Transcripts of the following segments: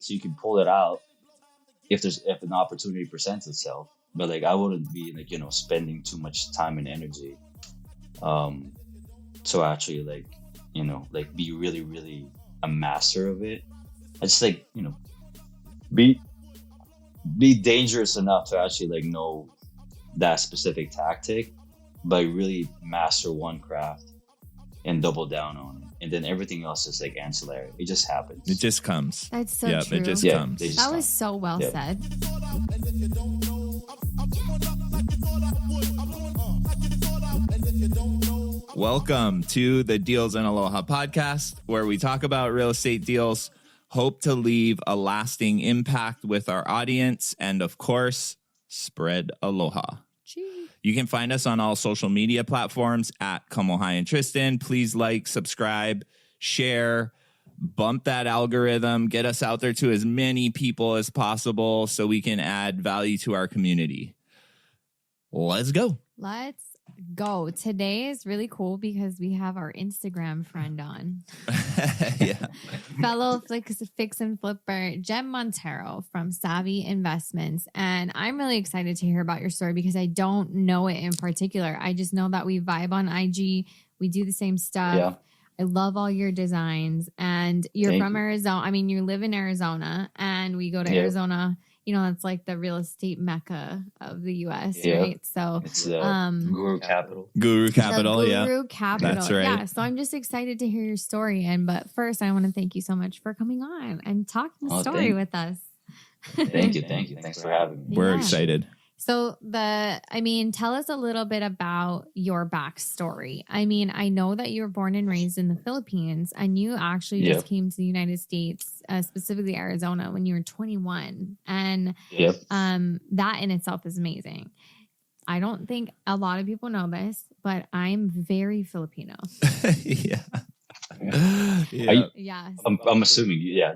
so you can pull it out if an opportunity presents itself. But like, I wouldn't be like, spending too much time and energy to actually like, like be really, really a master of it. I just like, be dangerous enough to actually like know that specific tactic, but really master one craft and double down on it. And then everything else is like ancillary. It just happens. It just comes. That's so true. It just comes. That was so well said. Welcome to the Deals in Aloha podcast, where we talk about real estate deals, hope to leave a lasting impact with our audience, and of course, spread aloha. Gee. You can find us on all social media platforms at Kamohai and Tristan. Please like, subscribe, share, bump that algorithm, get us out there to as many people as possible so we can add value to our community. Let's go. Let's go. Today is really cool because we have our Instagram friend on. Yeah. Fellow fix and flipper, Jem Montero from Savvy Investments. And I'm really excited to hear about your story because I don't know it in particular. I just know that we vibe on IG. We do the same stuff. Yeah. I love all your designs. And you're from Arizona. I mean, you live in Arizona and we go to Arizona. That's like the real estate mecca of the U.S., right? So it's the Guru Capital. Guru Capital, Guru Capital. That's right. Yeah, so I'm just excited to hear your story. But first, I want to thank you so much for coming on and talking the story with us. Thank you. Thanks for having me. We're excited. So tell us a little bit about your backstory. I mean, I know that you were born and raised in the Philippines and you actually just came to the United States, specifically Arizona, when you were 21. And that in itself is amazing. I don't think a lot of people know this, but I'm very Filipino. Yeah. I'm assuming, You That's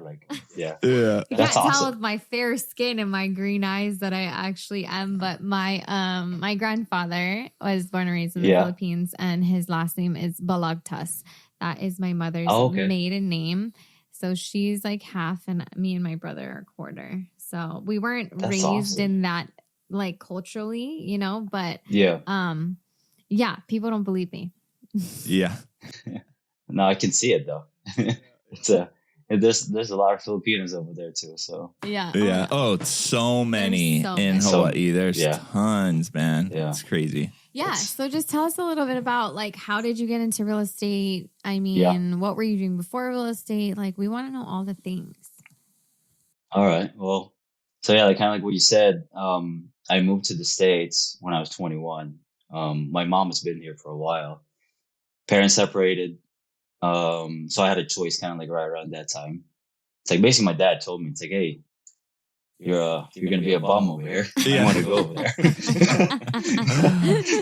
can't tell awesome. with my fair skin and my green eyes that I actually am, but my grandfather was born and raised in the Philippines, and his last name is Balagtas. That is my mother's maiden name. So she's like half, and me and my brother are quarter. So we weren't raised in that like culturally, but people don't believe me. Yeah. No, I can see it though. There's a lot of Filipinos over there too. So yeah. Oh, so many in Hawaii. There's tons, man. Yeah, it's crazy. Yeah. So just tell us a little bit about like how did you get into real estate? I mean, what were you doing before real estate? Like we want to know all the things. All right. Well, so like kind of like what you said. I moved to the States when I was 21. My mom has been here for a while. Parents separated. So I had a choice kind of like right around that time. It's like basically my dad told me, it's like, hey, you're gonna be a bum over here. I want to go over there.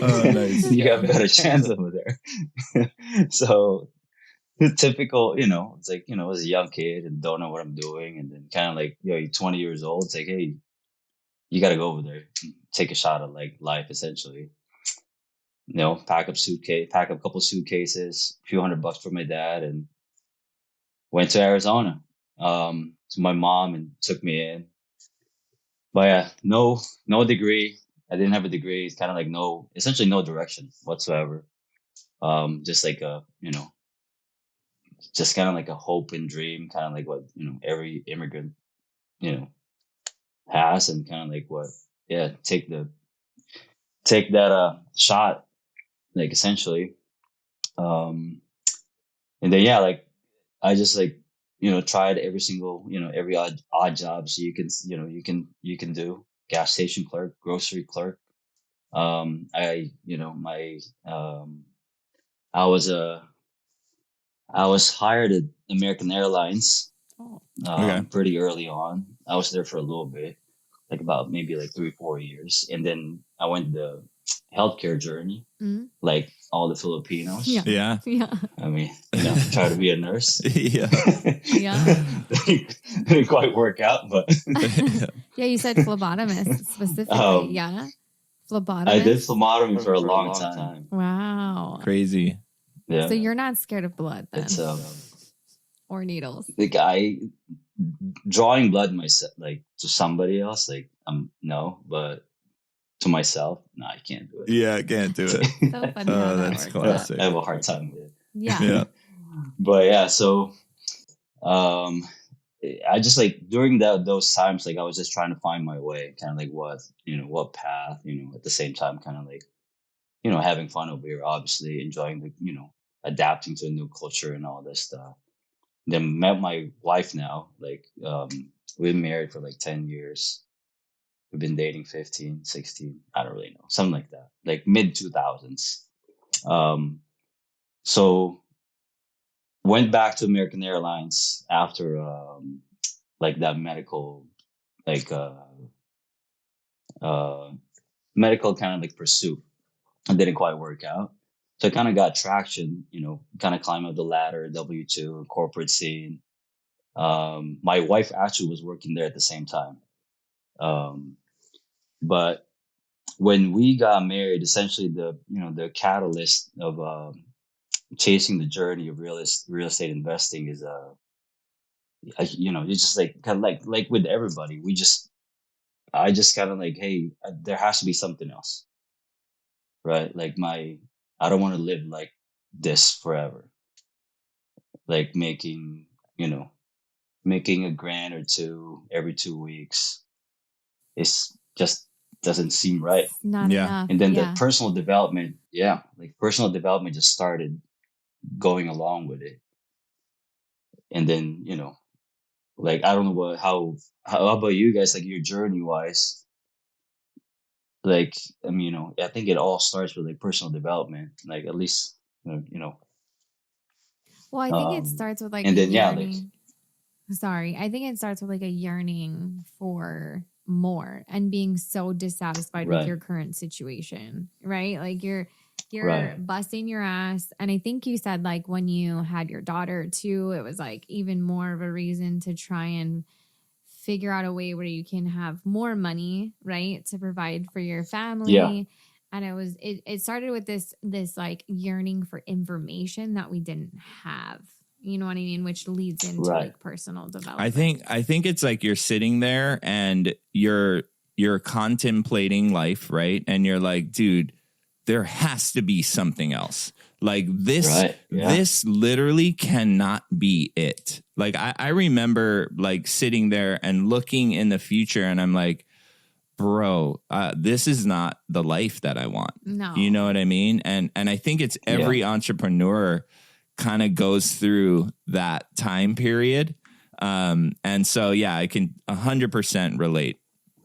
Oh, nice. You have a better chance over there. So typical, it's like, as a young kid and don't know what I'm doing, and then kind of like, you're 20 years old. It's like, hey, you got to go over there, take a shot at like life, essentially. Pack up a couple suitcases, a few $100 for my dad, and went to Arizona. To my mom and took me in. But no degree. I didn't have a degree. It's kind of like essentially no direction whatsoever. Just like just kind of like a hope and dream, kind of like what every immigrant has, and kind of like what take that shot. Like essentially, and then like I just like tried every single every odd job so you can do. Gas station clerk, grocery clerk. I was hired at American Airlines pretty early on. I was there for a little bit, like about maybe like 3-4 years, and then I went the healthcare journey, like all the Filipinos. Yeah. I mean, try to be a nurse. Didn't quite work out, but you said phlebotomist specifically. Phlebotomist. I did phlebotomy for a long time. Wow, crazy. Yeah. So you're not scared of blood then? It's or needles. The guy, drawing blood myself, like to somebody else, like no, but to myself, no, I can't do it. Yeah, I can't do it. So funny how that That's works classic. I have a hard time with it. Yeah. Yeah. But yeah, so I just like during those times, like I was just trying to find my way, kind of like what path, at the same time, kind of like, having fun over here, obviously enjoying adapting to a new culture and all this stuff. Then met my wife now, like, we've been married for like 10 years. We've been dating 15, 16, I don't really know, something like that, like mid 2000s. So went back to American Airlines after, like that medical, like, uh, medical kind of like pursuit. It didn't quite work out. So I kind of got traction, kind of climb up the ladder, W-2, corporate scene. My wife actually was working there at the same time. But when we got married, essentially the catalyst of chasing the journey of real estate investing is it's just like kind of like with everybody, I just kind of like, hey, there has to be something else, right? Like I don't want to live like this forever, like making a grand or two every 2 weeks. It's just doesn't seem right. Not enough. And then the Yeah. personal development, personal development just started going along with it. And then, like, I don't know how about you guys, like your journey wise, like, I mean, I think it all starts with like personal development, like at least, Well, I think it starts with like and a then, yearning. Sorry. I think it starts with like a yearning for more and being so dissatisfied with Right. your current situation, right? Like you're Right. busting your ass. And I think you said like when you had your daughter too, it was like even more of a reason to try and figure out a way where you can have more money, right? To provide for your family. Yeah. And it started with this like yearning for information that we didn't have. You know what I mean? Which leads into Right. like personal development. I think it's like you're sitting there and you're contemplating life, right? And you're like, dude, there has to be something else. Like this, Right. Yeah. this literally cannot be it. Like I remember like sitting there and looking in the future and I'm like, bro, this is not the life that I want. No. You know what I mean? And I think it's every entrepreneur kind of goes through that time period. And so, yeah, I can 100% relate.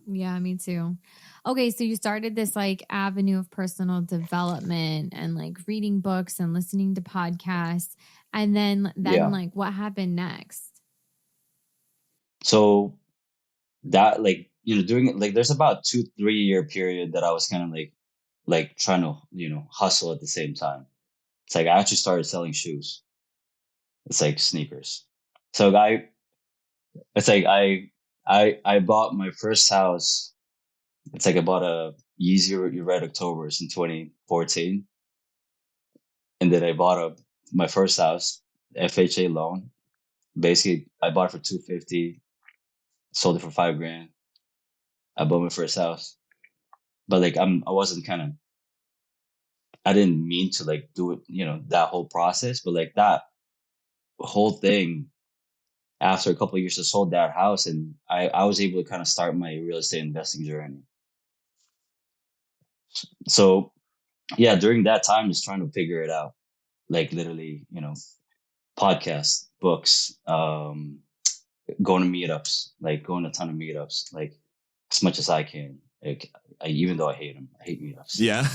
Yeah, me too. Okay, so you started this like avenue of personal development and like reading books and listening to podcasts. And then like what happened next? So that, like, during it, like, there's about 2-3 year period that I was kind of like trying to, hustle at the same time. It's like I actually started selling shoes. It's like sneakers. So it's like I bought my first house. It's like I bought a Yeezy Red Octobers in 2014. And then I bought my first house, FHA loan. Basically, I bought it for $250, sold it for $5,000. I bought my first house. But like I didn't mean to like do it, that whole process, but like that whole thing, after a couple of years, I sold that house and I was able to kind of start my real estate investing journey. So yeah, during that time, just trying to figure it out, like literally, podcasts, books, going to meetups, like going to a ton of meetups, like as much as I can. Like, even though I hate them, I hate meetups. Yeah.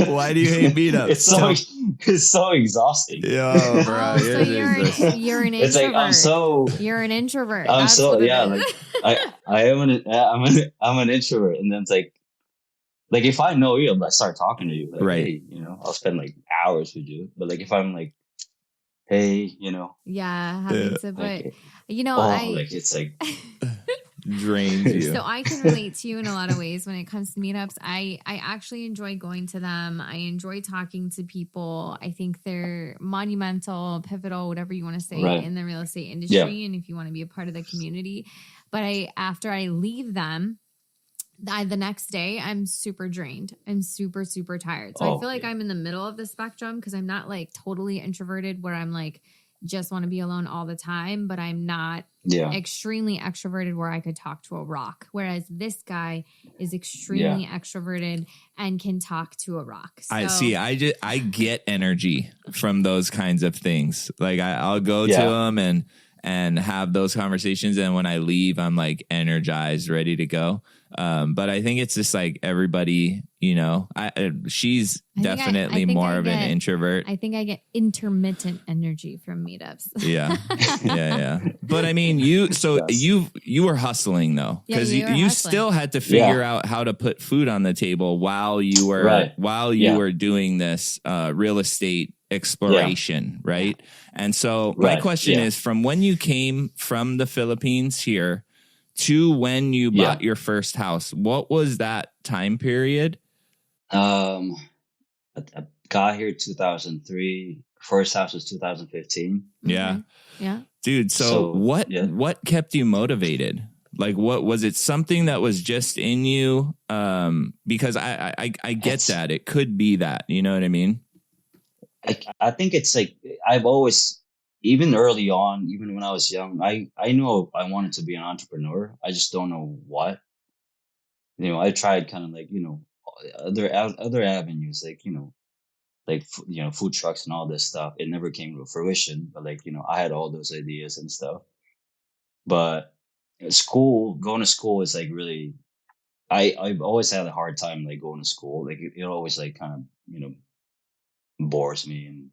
Why do you hate meetups? It's so exhausting. Yo, bro. So you're an introvert. It's like you're an introvert. I'm That's so what it yeah. is. Like I'm an introvert, and then it's like if I know you, I start talking to you. Like, right. Hey, I'll spend like hours with you. But like if I'm like, hey, yeah, having to, but like, like it's like. Drains you. So I can relate to you in a lot of ways when it comes to meetups. I actually enjoy going to them. I enjoy talking to people. I think they're monumental, pivotal, whatever you want to say, Right. in the real estate industry. And if you want to be a part of the community. But after I leave them, the next day, I'm super drained. I'm super, super tired. So I feel like I'm in the middle of the spectrum because I'm not like totally introverted where I'm like just want to be alone all the time, but I'm not extremely extroverted where I could talk to a rock. Whereas this guy is extremely extroverted and can talk to a rock. So, I get energy from those kinds of things. Like I'll go to them and have those conversations. And when I leave, I'm like energized, ready to go. But I think it's just like everybody, you know, she's definitely more of an introvert. I think I get intermittent energy from meetups. Yeah. But I mean, you were hustling though, because you still had to figure out how to put food on the table while you were were doing this real estate exploration, right? And so my question is, from when you came from the Philippines here to when you bought your first house, what was that time period? I got here 2003. First house was 2015. Yeah. Yeah. Dude, so what kept you motivated? Like, what was it? Something that was just in you? Because I get that it could be that, you know what I mean? I think it's like I've always, even early on, even when I was young, I knew I wanted to be an entrepreneur. I just don't know what. You know, I tried kind of like, you know, other avenues, like, you know, like food trucks and all this stuff. It never came to fruition, but like, you know, I had all those ideas and stuff. But going to school is like really, I've always had a hard time like going to school. Like it always like kind of, you know, bores me, and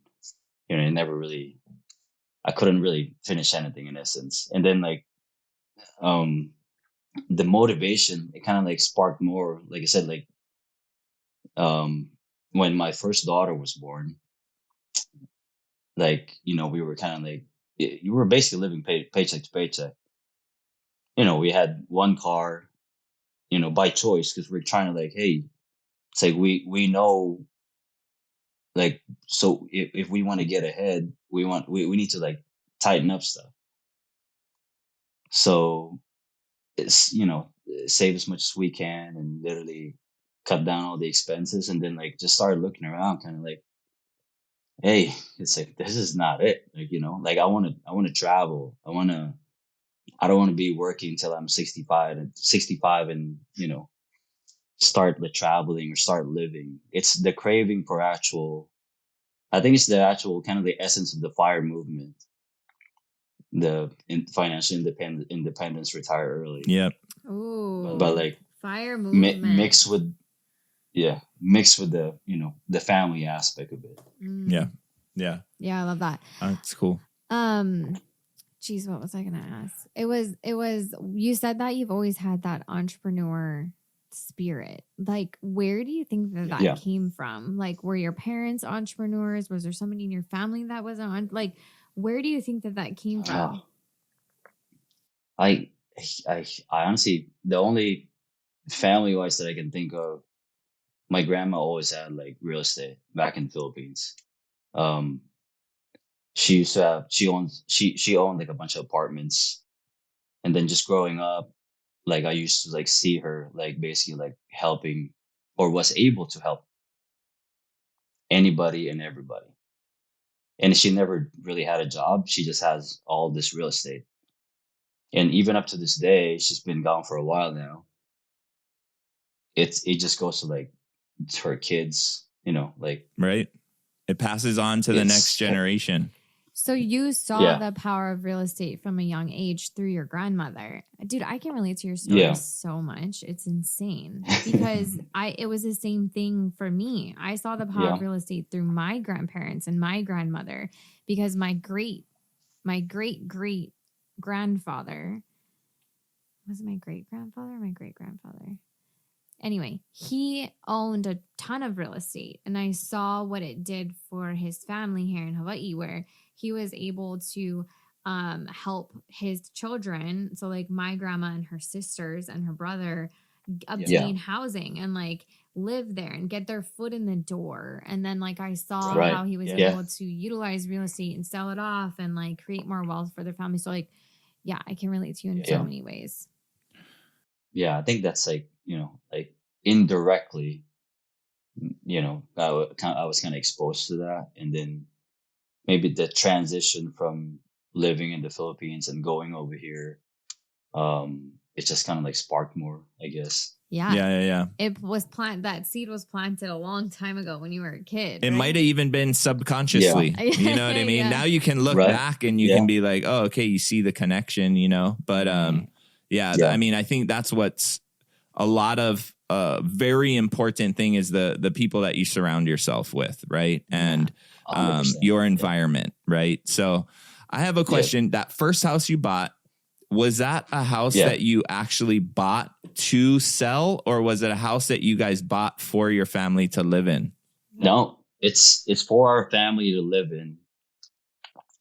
you know, it never really, I couldn't really finish anything in essence. And then like the motivation, it kind of like sparked more, like I said, like when my first daughter was born, like, you know, we were kind of like, you were basically living paycheck to paycheck. You know, we had one car, you know, by choice, because we're trying to like, hey, it's like we know, like, so if we want to get ahead, we need to like tighten up stuff. So it's, you know, save as much as we can and literally cut down all the expenses, and then like just start looking around, kind of like, hey, it's like this is not it. Like, you know, like I want to travel. I don't want to be working till I'm 65 and, you know, start the traveling or start living. It's the craving for actual, I think it's the actual kind of the essence of the FIRE movement, the financial independence, retire early. Yep. Ooh, but like FIRE movement mixed with the, you know, the family aspect of it. Yeah, I love that. That's cool. Geez, what was I gonna ask? It was you said that you've always had that entrepreneur spirit. Like, where do you think that came from? Like, were your parents entrepreneurs? Was there somebody in your family that was on? Like, where do you think that came from? I honestly, the only family wise that I can think of, my grandma always had like real estate back in the Philippines. She used to have, she owned like a bunch of apartments, and then just growing up, like I used to like see her like basically like helping, or was able to help anybody and everybody. And she never really had a job. She just has all this real estate. And even up to this day, she's been gone for a while now. It just goes to like to her kids, you know, like, right. It passes on to the next generation. So you saw the power of real estate from a young age through your grandmother. Dude, I can relate to your story so much. It's insane because it was the same thing for me. I saw the power of real estate through my grandparents and my grandmother, because my great grandfather, was it my great grandfather or my great grandfather? Anyway, he owned a ton of real estate, and I saw what it did for his family here in Hawaii, where he was able to help his children. So like my grandma and her sisters and her brother Yeah. obtain housing and like live there and get their foot in the door. And then like I saw Right. how he was Yeah. able to utilize real estate and sell it off and like create more wealth for their family. So like, yeah, I can relate to you in so Yeah. many ways. Yeah, I think that's like, like indirectly, I was kind of exposed to that. And then maybe the transition from living in the Philippines and going over here, it just kind of like sparked more, I guess. Yeah. Yeah. It was that seed was planted a long time ago when you were a kid. It right? might have even been subconsciously. Yeah. You know what I mean? Yeah. Now you can look Right. back and you Yeah. can be like, oh, okay, you see the connection, But Yeah. I mean, I think that's what's a lot of very important thing is the people that you surround yourself with, right? And 100%. your environment, right? So I have a question. That first house you bought, was that a house that you actually bought to sell, or was it a house that you guys bought for your family to live in? No, it's for our family to live in.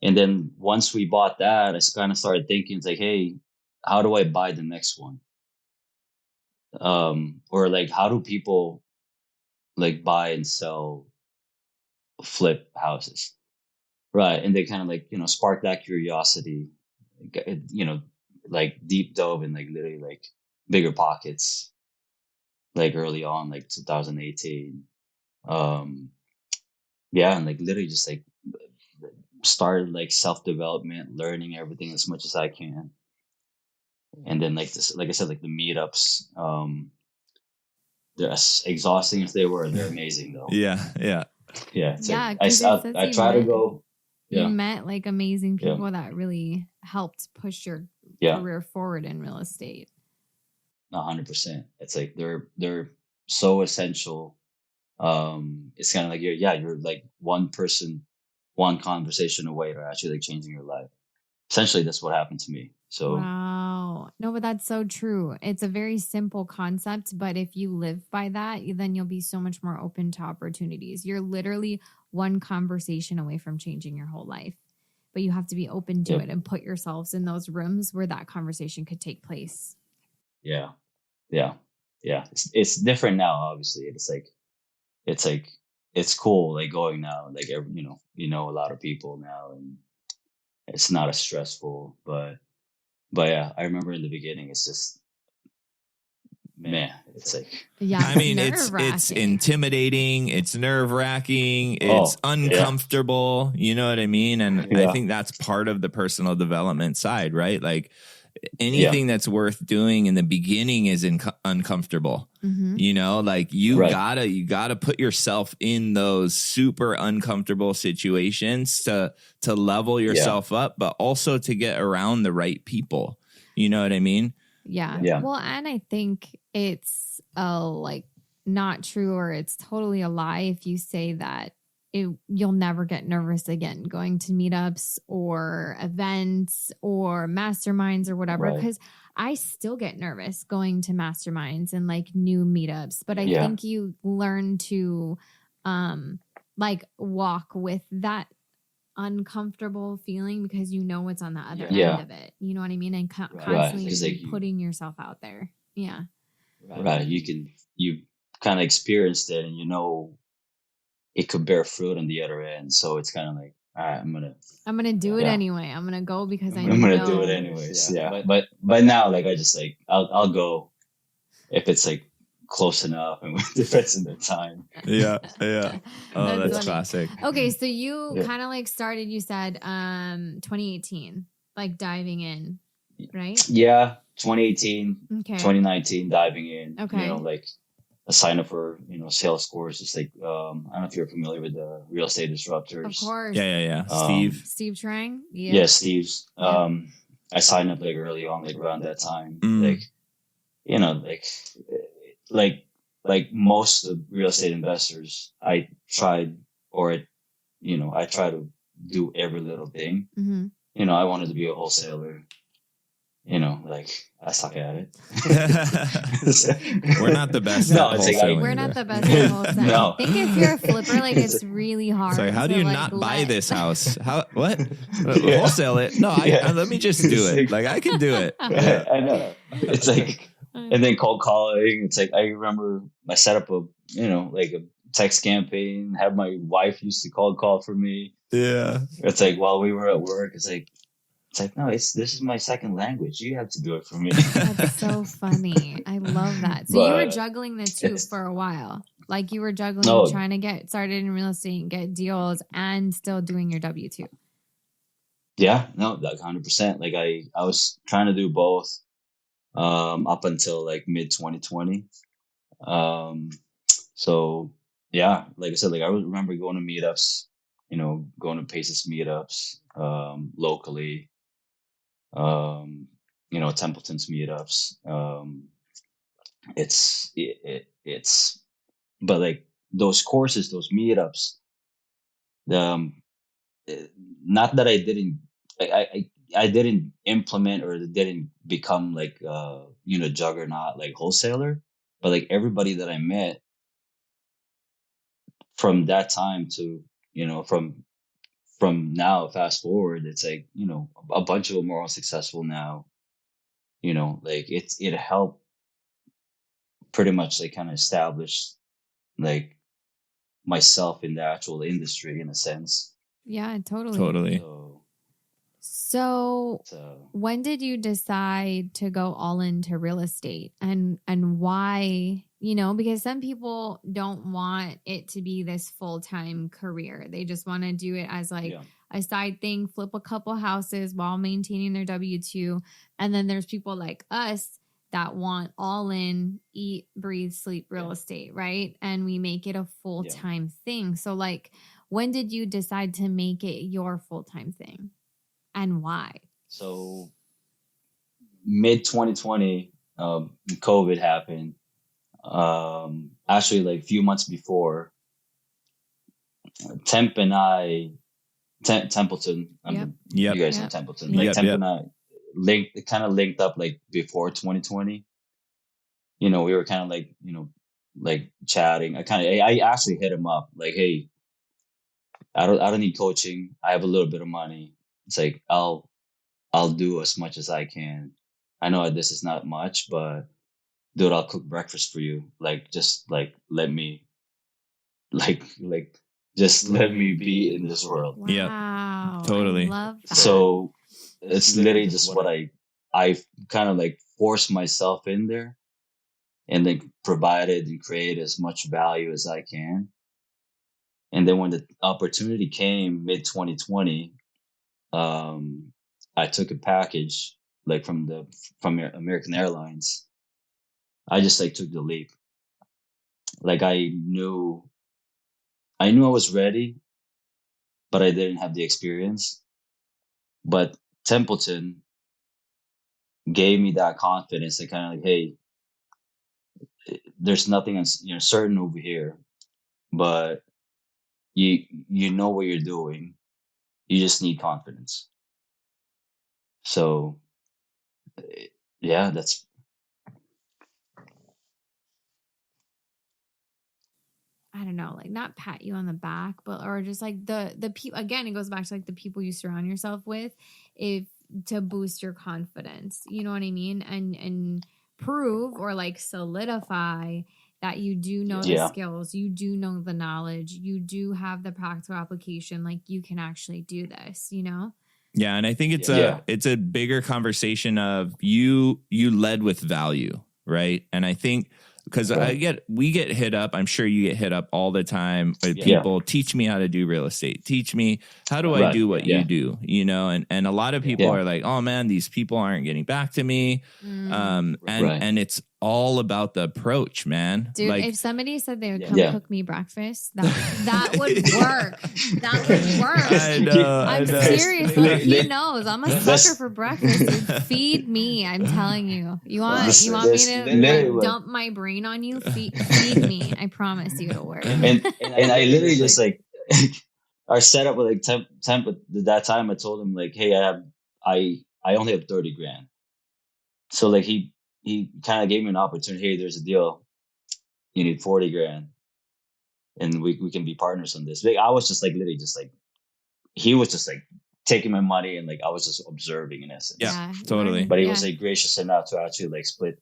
And then once we bought that, I kind of started thinking, it's like, hey, how do I buy the next one? Or like, how do people like buy and sell, flip houses? Right. And they kind of like, spark that curiosity, like deep dove in like literally like bigger pockets, like early on, like 2018. Yeah. And like literally just like started like self-development, learning everything as much as I can. And then like this, like I said, like the meetups, they're as exhausting as they were. They're amazing though. Yeah. Yeah. Yeah. Like, I try to go. You met like amazing people that really helped push your career forward in real estate. 100%. It's like they're so essential. It's kind of like you're like one person, one conversation away to actually like changing your life. Essentially, that's what happened to me. So wow, no, but that's so true. It's a very simple concept, but if you live by that, then you'll be so much more open to opportunities. You're literally one conversation away from changing your whole life, but you have to be open to it and put yourselves in those rooms where that conversation could take place. Yeah. It's different now. Obviously, it's like it's cool. Like going now, like a lot of people now, and it's not as stressful. But yeah, I remember in the beginning, it's just, man, it's like, I mean, it's intimidating, it's nerve-wracking, it's uncomfortable, you know what I mean? And I think that's part of the personal development side, right? Like anything that's worth doing in the beginning is uncomfortable. Like you gotta put yourself in those super uncomfortable situations to level yourself up, but also to get around the right people. You know what I mean? Yeah. Well, and I think it's like not true, or it's totally a lie if you say that you'll never get nervous again going to meetups or events or masterminds or whatever. Because I still get nervous going to masterminds and like new meetups, but I think you learn to like walk with that uncomfortable feeling because you know what's on the other end of it. You know what I mean? And constantly putting yourself out there. Yeah. Right. You kind of experienced it, and it could bear fruit on the other end. So it's kind of like, all right, I'm gonna do it anyway. I'm gonna go because I'm gonna do it anyways. Yeah. But now, like, I just like I'll go if it's like close enough, and it depends on the time. Yeah. Oh, that's classic. Okay, so you kind of like started. You said 2018, like diving in, right? Yeah, 2018, okay, 2019, diving in. Okay, like a sign up for sales courses. Like I don't know if you're familiar with the real estate disruptors. Of course. Yeah. Steve Trang. Yeah, Steve's. I signed up like early on, like around that time. Like most of real estate investors, I tried to do every little thing. Mm-hmm. I wanted to be a wholesaler. like I suck at it. We're not the best No, at it's like wholesaling. We're not either. the best at wholesaling. No. I think if you're a flipper, like it's really hard. Sorry, how do to, you like, not buy let- this house? How what? Yeah. Wholesale it? No, Yeah. let me just do it. Like I can do it. Yeah. I know. It's like, and then cold calling. It's like, I remember I set up a, like a text campaign, have my wife used to cold call for me. Yeah. It's like, while we were at work, it's like, no, this is my second language. You have to do it for me. That's so funny. I love that. So you were But juggling the two for a while. Like you were juggling No. trying to get started in real estate and get deals and still doing your W-2. yeah, no, like 100%. Like I was trying to do both up until like mid 2020. So yeah, like I said, like I remember going to meetups, going to Paces meetups locally, Templeton's meetups. It's but like those courses, those meetups, um, not that I didn't, I didn't implement or didn't become like juggernaut like wholesaler, but like everybody that I met from that time to from now, fast forward, it's like a bunch of them are all successful now. Like it helped pretty much like kind of establish like myself in the actual industry in a sense. Yeah, totally. Totally. So So when did you decide to go all into real estate and why? Because some people don't want it to be this full-time career. They just want to do it as like yeah, a side thing, flip a couple houses while maintaining their W-2. And then there's people like us that want all in, eat, breathe, sleep real estate, right? And we make it a full-time thing. So like, when did you decide to make it your full-time thing? And why? so mid 2020, COVID happened. Actually, like a few months before, Templeton. Yep. You guys know Yep. Templeton. Like Yep, Temp yep. and I linked up like before 2020. We were kind of like like chatting. I actually hit him up like, hey, I don't need coaching. I have a little bit of money. It's like I'll do as much as I can. I know this is not much, but dude, I'll cook breakfast for you. Like, just like let me, like, just let me be in this world. Wow. Yep. Totally. I love that. So it's literally just what I kind of like forced myself in there, and then provided and created as much value as I can. And then when the opportunity came mid 2020, I took a package like from American Airlines. I just like took the leap. Like I knew I was ready, but I didn't have the experience. But Templeton gave me that confidence to kind of like, hey, there's nothing certain over here, but you know what you're doing. You just need confidence. So yeah, that's I don't know, like not pat you on the back, but or just like the people. Again, it goes back to like the people you surround yourself with, if to boost your confidence. You know what I mean? And prove or like solidify that you do know the yeah. skills, you do know the knowledge, you do have the practical application. Like you can actually do this. Yeah, and I think it's Yeah. it's a bigger conversation of you led with value, right? And I think because we get hit up, I'm sure you get hit up all the time by people, teach me how to do real estate. Teach me, how do I do what you do? And a lot of people are like, oh man, these people aren't getting back to me. And it's all about the approach, man. Dude, like, if somebody said they would come cook me breakfast, that would work. That would work. I know. I'm serious. Like, he knows. I'm a sucker for breakfast. Dude. Feed me. I'm telling you. You want me to like, dump my brain on you? Feed me. I promise you it'll work. And I literally just like our setup with like temp at that time. I told him like, hey, I only have 30 grand. So like he kind of gave me an opportunity. Hey, there's a deal. You need 40 grand, and we can be partners on this. Like, I was just like literally just like he was just like taking my money, and like I was just observing in essence. Yeah, totally. But he was like gracious enough to actually like split,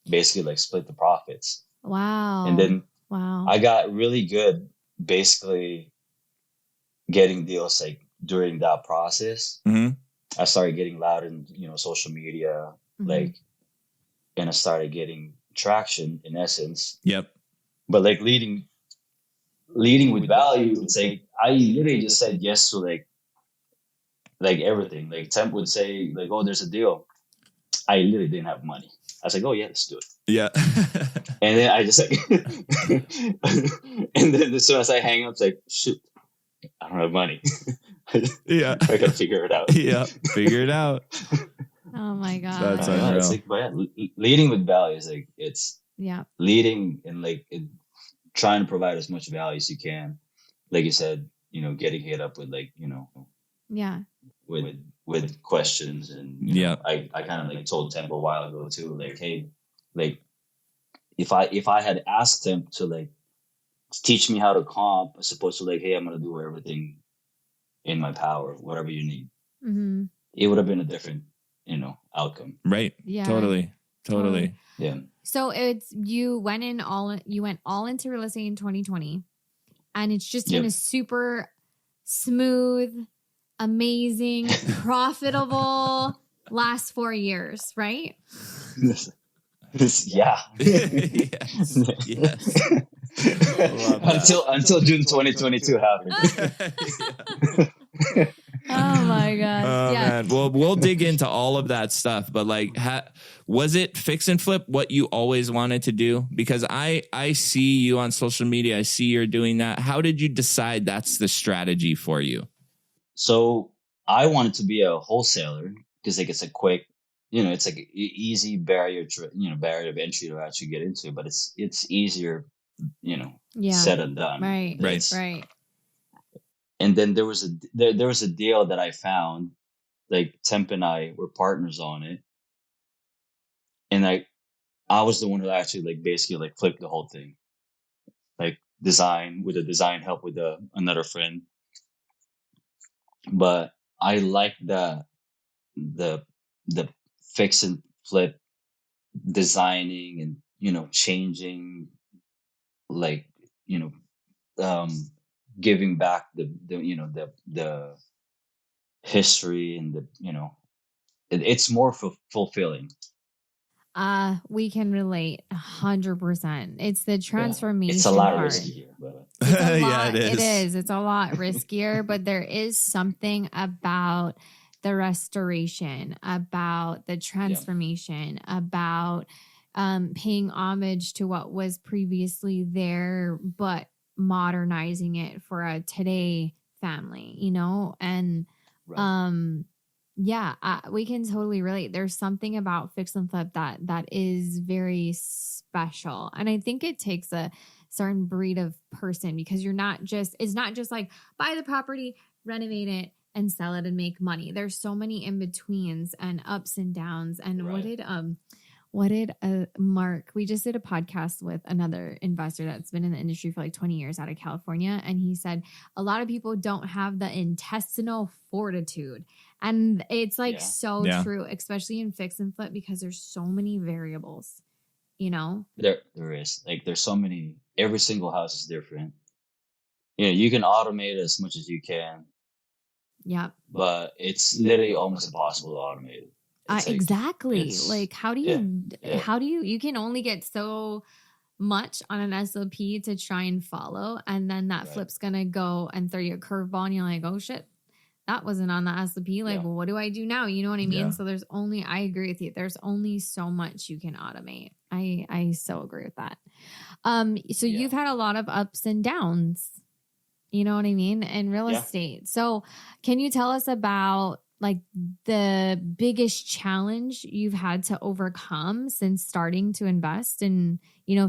basically like split the profits. Wow. And then wow. I got really good basically getting deals like during that process. Mm-hmm. I started getting loud in, social media, like, and I started getting traction in essence. Yep. But like leading with value, it's like I literally just said yes to like everything. Like Temp would say like, "Oh, there's a deal." I literally didn't have money. I was like, "Oh yeah, let's do it." Yeah. And then I just like, and then as soon as I hang up, it's like, shoot, I don't have money. Yeah. I gotta figure it out. Yeah, figure it out. Oh my god. That's unreal. It's like, but yeah, leading with value is like it's leading and like trying to provide as much value as you can. Like you said, getting hit up with like, with questions, and I kind of like told Temp a while ago too, like, hey, like if I had asked him to like teach me how to comp as opposed to like, hey, I'm gonna do everything in my power, whatever you need, it would have been a different outcome. Right. Yeah. Totally. Yeah. So you went all into real estate in 2020, and it's just been a super smooth, amazing, profitable last 4 years, right? Yeah. Yes. Until June 2022 happened. Oh my gosh. Oh, man. Well, we'll dig into all of that stuff, but like, was it fix and flip what you always wanted to do? Because I see you on social media. I see you're doing that. How did you decide that's the strategy for you? So I wanted to be a wholesaler because like it's a quick, it's like easy barrier of entry to actually get into, but it's easier, said and done. Right. And then there was a deal that I found, like Temp and I were partners on it, and I was the one who actually like basically like flipped the whole thing, like design help with another friend. But I like the fix and flip designing and changing, like giving back the history and it's more fulfilling. We can relate 100%. It's the transformation. It's a lot riskier, but yeah, it is. It's a lot riskier, but there is something about the restoration, about the transformation, about paying homage to what was previously there, but modernizing it for a today family, and we can totally relate. There's something about fix and flip that is very special, and I think it takes a certain breed of person, because it's not just like buy the property, renovate it, and sell it and make money. There's so many in betweens and ups and downs. And what did Mark, we just did a podcast with another investor that's been in the industry for like 20 years out of California. And he said, a lot of people don't have the intestinal fortitude. And it's like so true, especially in fix and flip, because there's so many variables, There is, like, there's so many, every single house is different. You can automate it as much as you can. Yeah. But it's literally almost impossible to automate it. Exactly. Like, how do you can only get so much on an SOP to try and follow. And then that flip's going to go and throw you a curveball and you're like, oh shit, that wasn't on the SOP. Like, well, what do I do now? You know what I mean? Yeah. So I agree with you. There's only so much you can automate. I so agree with that. So you've had a lot of ups and downs, you know what I mean? In real estate. So can you tell us about like the biggest challenge you've had to overcome since starting to invest in,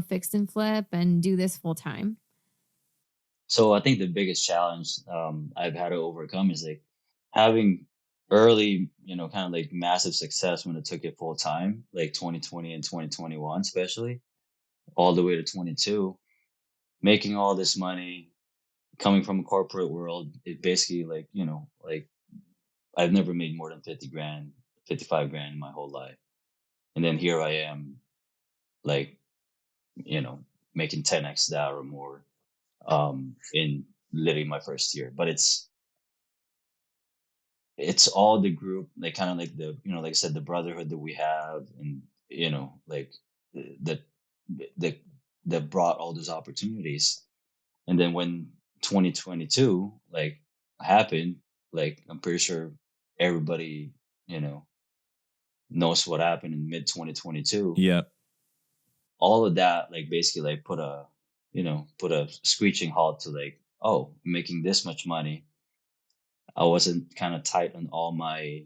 fix and flip and do this full time? So I think the biggest challenge I've had to overcome is like having early, kind of like massive success when it took it full time, like 2020 and 2021, especially all the way to 22, making all this money, coming from a corporate world. It basically like, like I've never made more than 50 grand, 55 grand in my whole life. And then here I am, like, you know, making 10x that or more in literally my first year. But it's all the group, like kind of like the, like I said, the brotherhood that we have, and like that that that brought all those opportunities. And then when 2022 like happened, like I'm pretty sure everybody you know knows what happened in mid 2022. Yeah. All of that like basically like put a screeching halt to like, oh, making this much money. I wasn't kind of tight on all my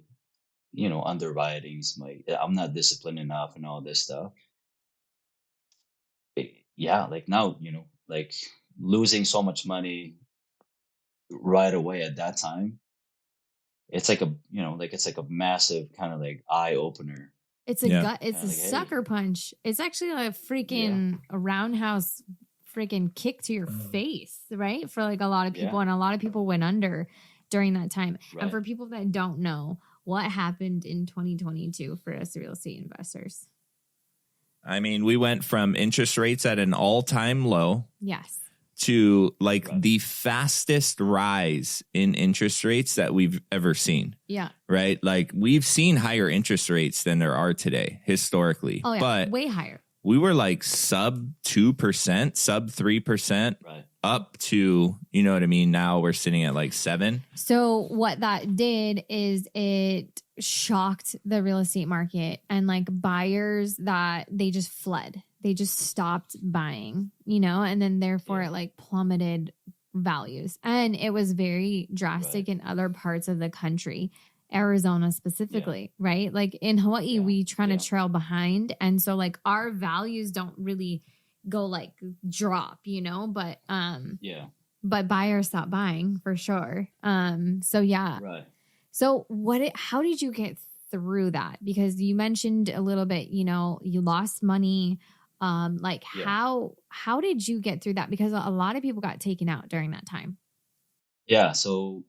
underwritings. I'm not disciplined enough and all this stuff. Yeah, like now, like losing so much money right away at that time, it's like it's like a massive kind of like eye opener. It's a Yeah. gut. It's Kinda a like, hey, sucker punch. It's actually like a yeah, freaking roundhouse freaking kick to your face, right? For like a lot of people, yeah, and a lot of people went under during that time. And right. for people that don't know, what happened in 2022 for us real estate investors? I mean, we went from interest rates at an all-time low Yes. to like Right. the fastest rise in interest rates that we've ever seen. Yeah. Right? Like we've seen higher interest rates than there are today historically. Oh yeah. But way higher. we were like sub 2%, sub 3%, Right. up to, you know what I mean? Now we're sitting at like 7. So what that did is it shocked the real estate market, and like buyers that they just fled. They just stopped buying, and then therefore Yeah. it like plummeted values. And it was very drastic Right. in other parts of the country, Arizona specifically, right? Like in Hawaii, we trying to trail behind. And so like our values don't really go like drop, but Yeah. but buyers stop buying for sure. So yeah. Right. So how did you get through that? Because you mentioned a little bit, you lost money. Like Yeah. how did you get through that? Because a lot of people got taken out during that time. Yeah. So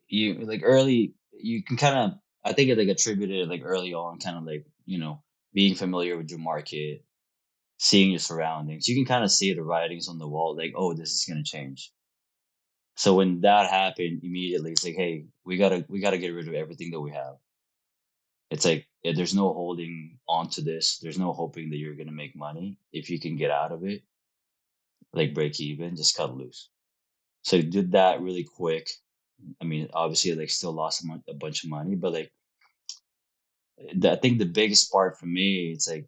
you like early, you can kind of, I think it like attributed like early on, kind of like, being familiar with your market, seeing your surroundings. You can kind of see the writings on the wall, like, oh, this is going to change. So when that happened, immediately it's like, hey, we gotta get rid of everything that we have. It's like, there's no holding on to this. There's no hoping that you're gonna make money. If you can get out of it, like break even, just cut loose. So I did that really quick. I mean, obviously, like still lost a bunch of money, but like I think the biggest part for me, it's like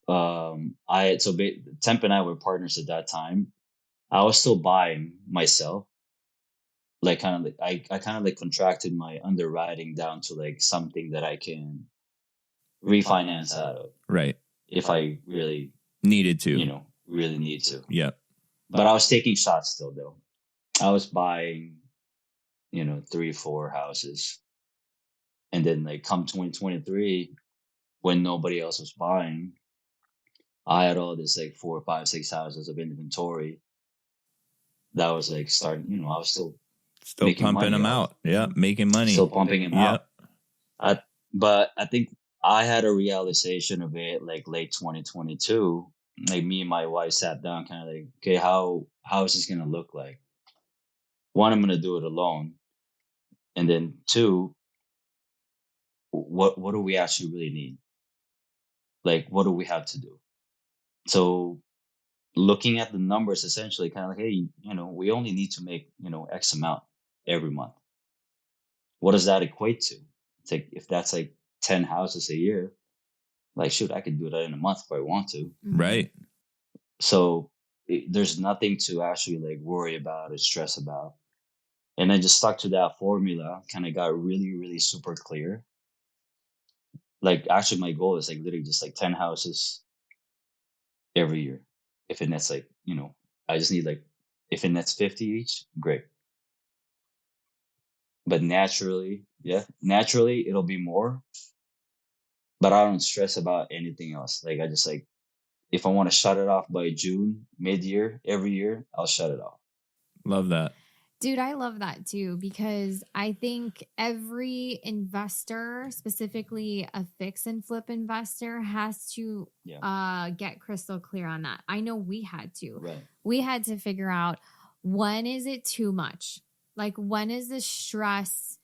Temp and I were partners at that time. I was still buying myself, like kind of like I kind of like contracted my underwriting down to like something that I can refinance out of Right. if I really Needed to. really need to. Yeah. But I was taking shots still though. I was buying 3 4 houses, and then like come 2023, when nobody else was buying, I had all this like 4 5 6 houses of inventory that was like starting. I was still Still making pumping money them off, out. Yeah. Making money. still pumping them Yeah. out. I, but I think I had a realization of it like late 2022. Like me and my wife sat down, kind of like, okay, how is this gonna look like? One, I'm gonna do it alone, and then two, what do we actually really need? Like, what do we have to do? So looking at the numbers, essentially, kind of like, hey, we only need to make X amount every month. What does that equate to? It's like if that's like 10 houses a year, like shoot, I could do that in a month if I want to. Right. So there's nothing to actually like worry about or stress about. And I just stuck to that formula, kind of got really, really super clear. Like actually my goal is like literally just like 10 houses every year. If it nets like, I just need like, if it nets 50 each, great. but naturally it'll be more. But I don't stress about anything else. Like I just like if I want to shut it off by June, mid-year, every year, I'll shut it off. Love that. Dude, I love that too, because I think every investor, specifically a fix and flip investor, has to get crystal clear on that. I know we had to. Right. We had to figure out, when is it too much? Like, when is the stress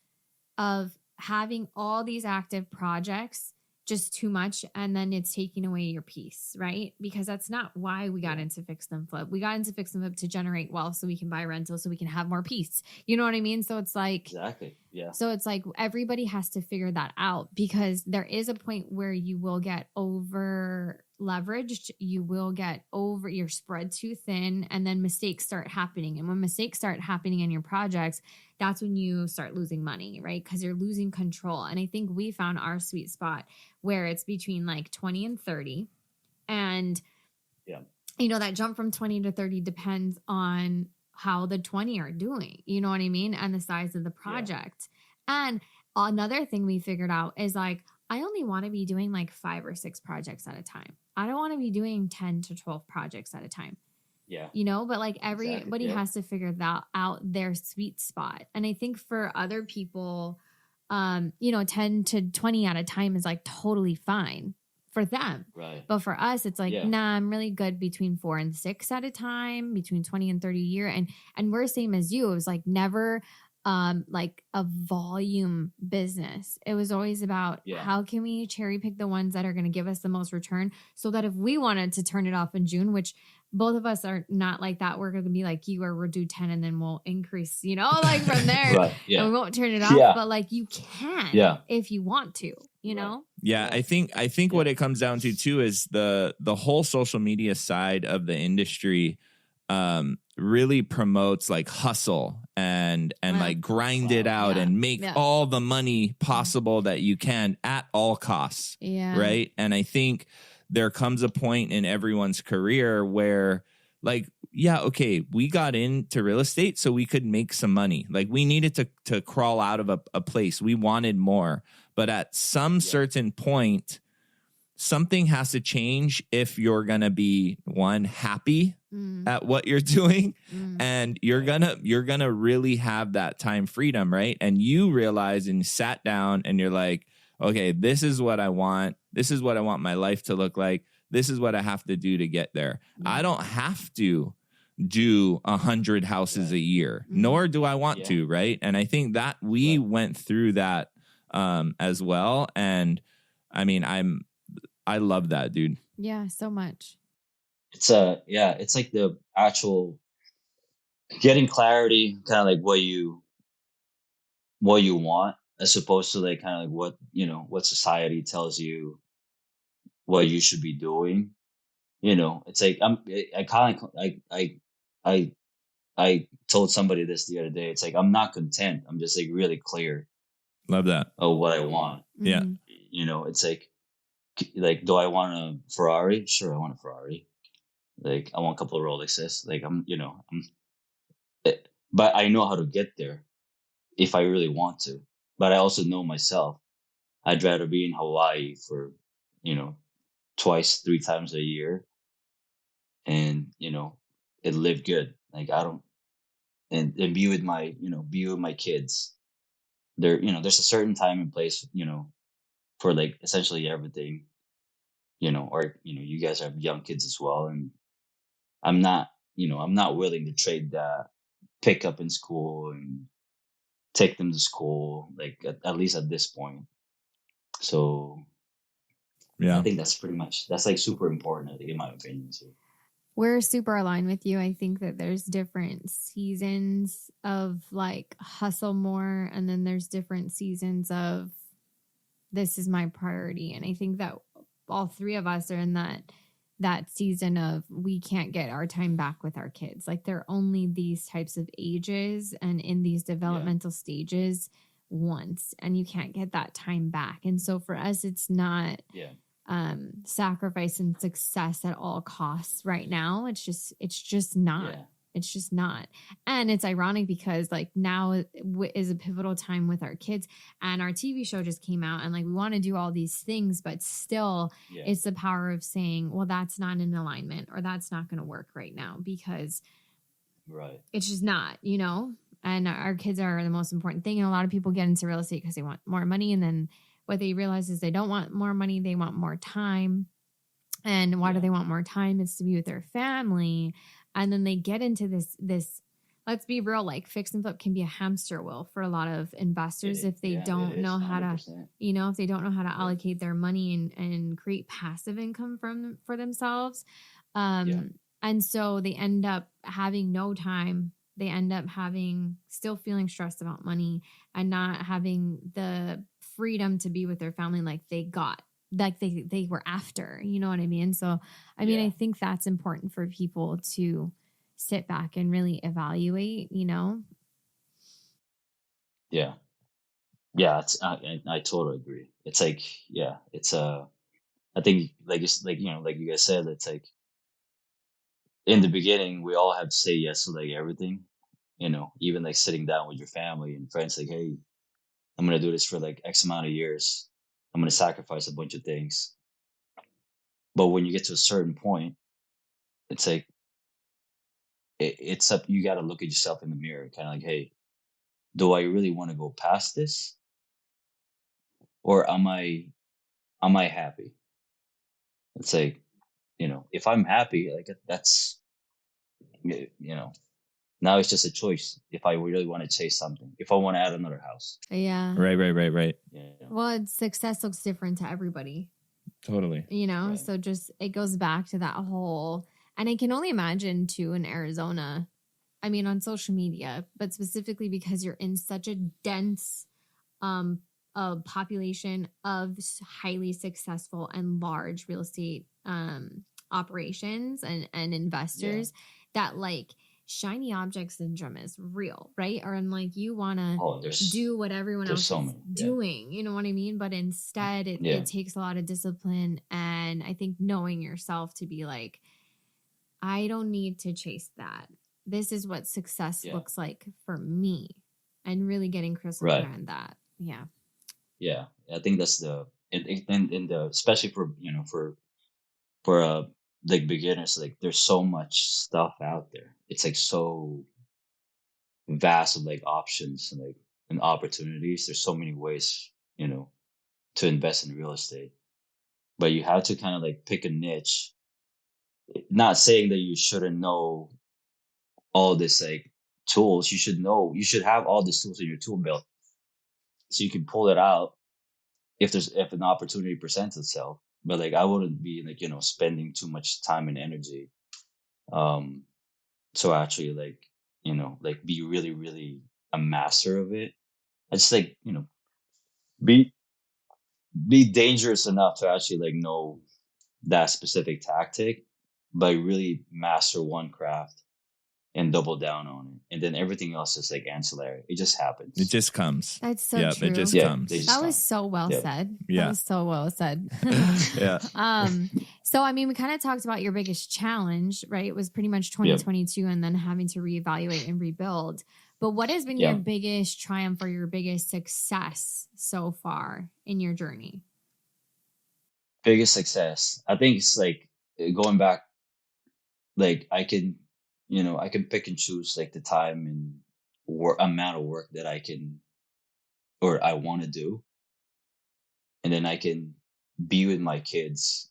of having all these active projects just too much, and then it's taking away your peace, right? Because that's not why we got into fix and flip. We got into fix and flip to generate wealth so we can buy rentals, so we can have more peace. You know what I mean? So it's like, exactly. Yeah. So it's like everybody has to figure that out, because there is a point where you will get over leveraged. You will get over, you're spread too thin, and then mistakes start happening. And when mistakes start happening in your projects, that's when you start losing money, right? Because you're losing control. And I think we found our sweet spot where it's between like 20 and 30. And, you know, that jump from 20 to 30 depends on how the 20 are doing, you know what I mean? And the size of the project. Yeah. And another thing we figured out is like, I only want to be doing like 5 or 6 projects at a time. I don't want to be doing 10 to 12 projects at a time. Yeah. You know, but like everybody has to figure that out, their sweet spot. And I think for other people, you know, 10 to 20 at a time is like totally fine for them. Right. But for us, it's like, nah, I'm really good between 4 and 6 at a time, between 20 and 30 a year. And we're same as you. It was like never like a volume business. It was always about how can we cherry pick the ones that are going to give us the most return, so that if we wanted to turn it off in June, which both of us are not like that, we're going to be like you, where we'll do 10 and then we'll increase, you know, like from there. Right. Yeah. And we won't turn it off, but like you can if you want to, you know? Yeah, I think what it comes down to too is the whole social media side of the industry really promotes like hustle and like grind it out and make all the money possible that you can at all costs. Yeah. Right. And I think there comes a point in everyone's career where like, okay, we got into real estate so we could make some money. Like we needed to crawl out of a place. We wanted more. But at some certain point, something has to change if you're going to be happy at what you're doing, and you're going to really have that time freedom, right? And you realize and sat down and you're like, okay, this is what I want. This is what I want my life to look like. This is what I have to do to get there. I don't have to do 100 houses a year, nor do I want to, right? And I think that we went through that as well. And I mean, I love that, dude. Yeah, so much. It's it's like the actual getting clarity, kind of like what you want, as opposed to like kind of like what, you know, what society tells you what you should be doing. You know, it's like I kind of I told somebody this the other day. It's like I'm not content. I'm just like really clear. Love that. Of what I want. Yeah. You know, it's like do I want a Ferrari? Sure, I want a Ferrari. Like I want a couple of Rolexes. Like but I know how to get there if I really want to. But I also know myself. I'd rather be in Hawaii for, you know, 2-3 times a year, and you know, and live good. Like I don't, and be with my, you know, be with my kids. There, you know, there's a certain time and place, you know, for like essentially everything. You know, or you know, you guys have young kids as well, and I'm not willing to trade that pickup in school and take them to school, like at least at this point. So I think that's like super important, I think, in my opinion too. We're super aligned with you. I think that there's different seasons of like hustle more, and then there's different seasons of this is my priority. And I think that all 3 of us are in that season of we can't get our time back with our kids. Like they're only these types of ages and in these developmental stages once, and you can't get that time back. And so for us, it's not sacrifice and success at all costs right now. It's just not. It's just not. And it's ironic because like now is a pivotal time with our kids, and our TV show just came out, and like we want to do all these things, but still it's the power of saying, well, that's not in alignment, or that's not going to work right now, because it's just not, you know. And our kids are the most important thing. And a lot of people get into real estate because they want more money, and then what they realize is they don't want more money, they want more time. And why do they want more time? It's to be with their family. And then they get into this, let's be real, like fix and flip can be a hamster wheel for a lot of investors if they don't know how to, you know, if they don't know how to allocate their money and create passive income for themselves. And so they end up having no time. They end up still feeling stressed about money and not having the freedom to be with their family like they got, like they were after, you know what I mean? So, I mean, I think that's important for people to sit back and really evaluate, you know? Yeah. I totally agree. It's like, it's I think like it's like, like you guys said, it's like in the beginning we all have to say yes to like everything, even like sitting down with your family and friends, like, hey, I'm gonna do this for like X amount of years. I'm gonna sacrifice a bunch of things. But when you get to a certain point, it's like it's up. You got to look at yourself in the mirror, kind of like, hey, do I really want to go past this, or am I happy? It's like, if I'm happy, like that's, now it's just a choice. If I really want to chase something, if I want to add another house. Yeah. Right. Yeah. Well, success looks different to everybody. Totally. You know, so just it goes back to that whole, and I can only imagine too in Arizona, I mean, on social media, but specifically because you're in such a dense population of highly successful and large real estate operations and investors, that like shiny object syndrome is real, right? Or like you want to do what everyone else is doing, you know what I mean? But instead it takes a lot of discipline, and I think knowing yourself to be like, I don't need to chase that. This is what success looks like for me, and really getting crystal clear on that. Yeah, I think that's the in the especially for like beginners, like there's so much stuff out there. It's like so vast of like options and opportunities. There's so many ways, to invest in real estate. But you have to kind of like pick a niche. Not saying that you shouldn't know all this like tools. You should have all these tools in your tool belt so you can pull it out if an opportunity presents itself. But like I wouldn't be like, spending too much time and energy um so actually like, like be really, really a master of it. I just like, be be dangerous enough to actually like know that specific tactic, but really master one craft and double down on it. And then everything else is like ancillary. It just happens. It just comes. That's so true. It just comes. That was so well said. Yeah. That was so well said. Yeah. So, I mean, we kind of talked about your biggest challenge, right? It was pretty much 2022 and then having to reevaluate and rebuild. But what has been your biggest triumph or your biggest success so far in your journey? Biggest success, I think it's like going back, like I can pick and choose like the time and amount of work that I can or I want to do, and then I can be with my kids.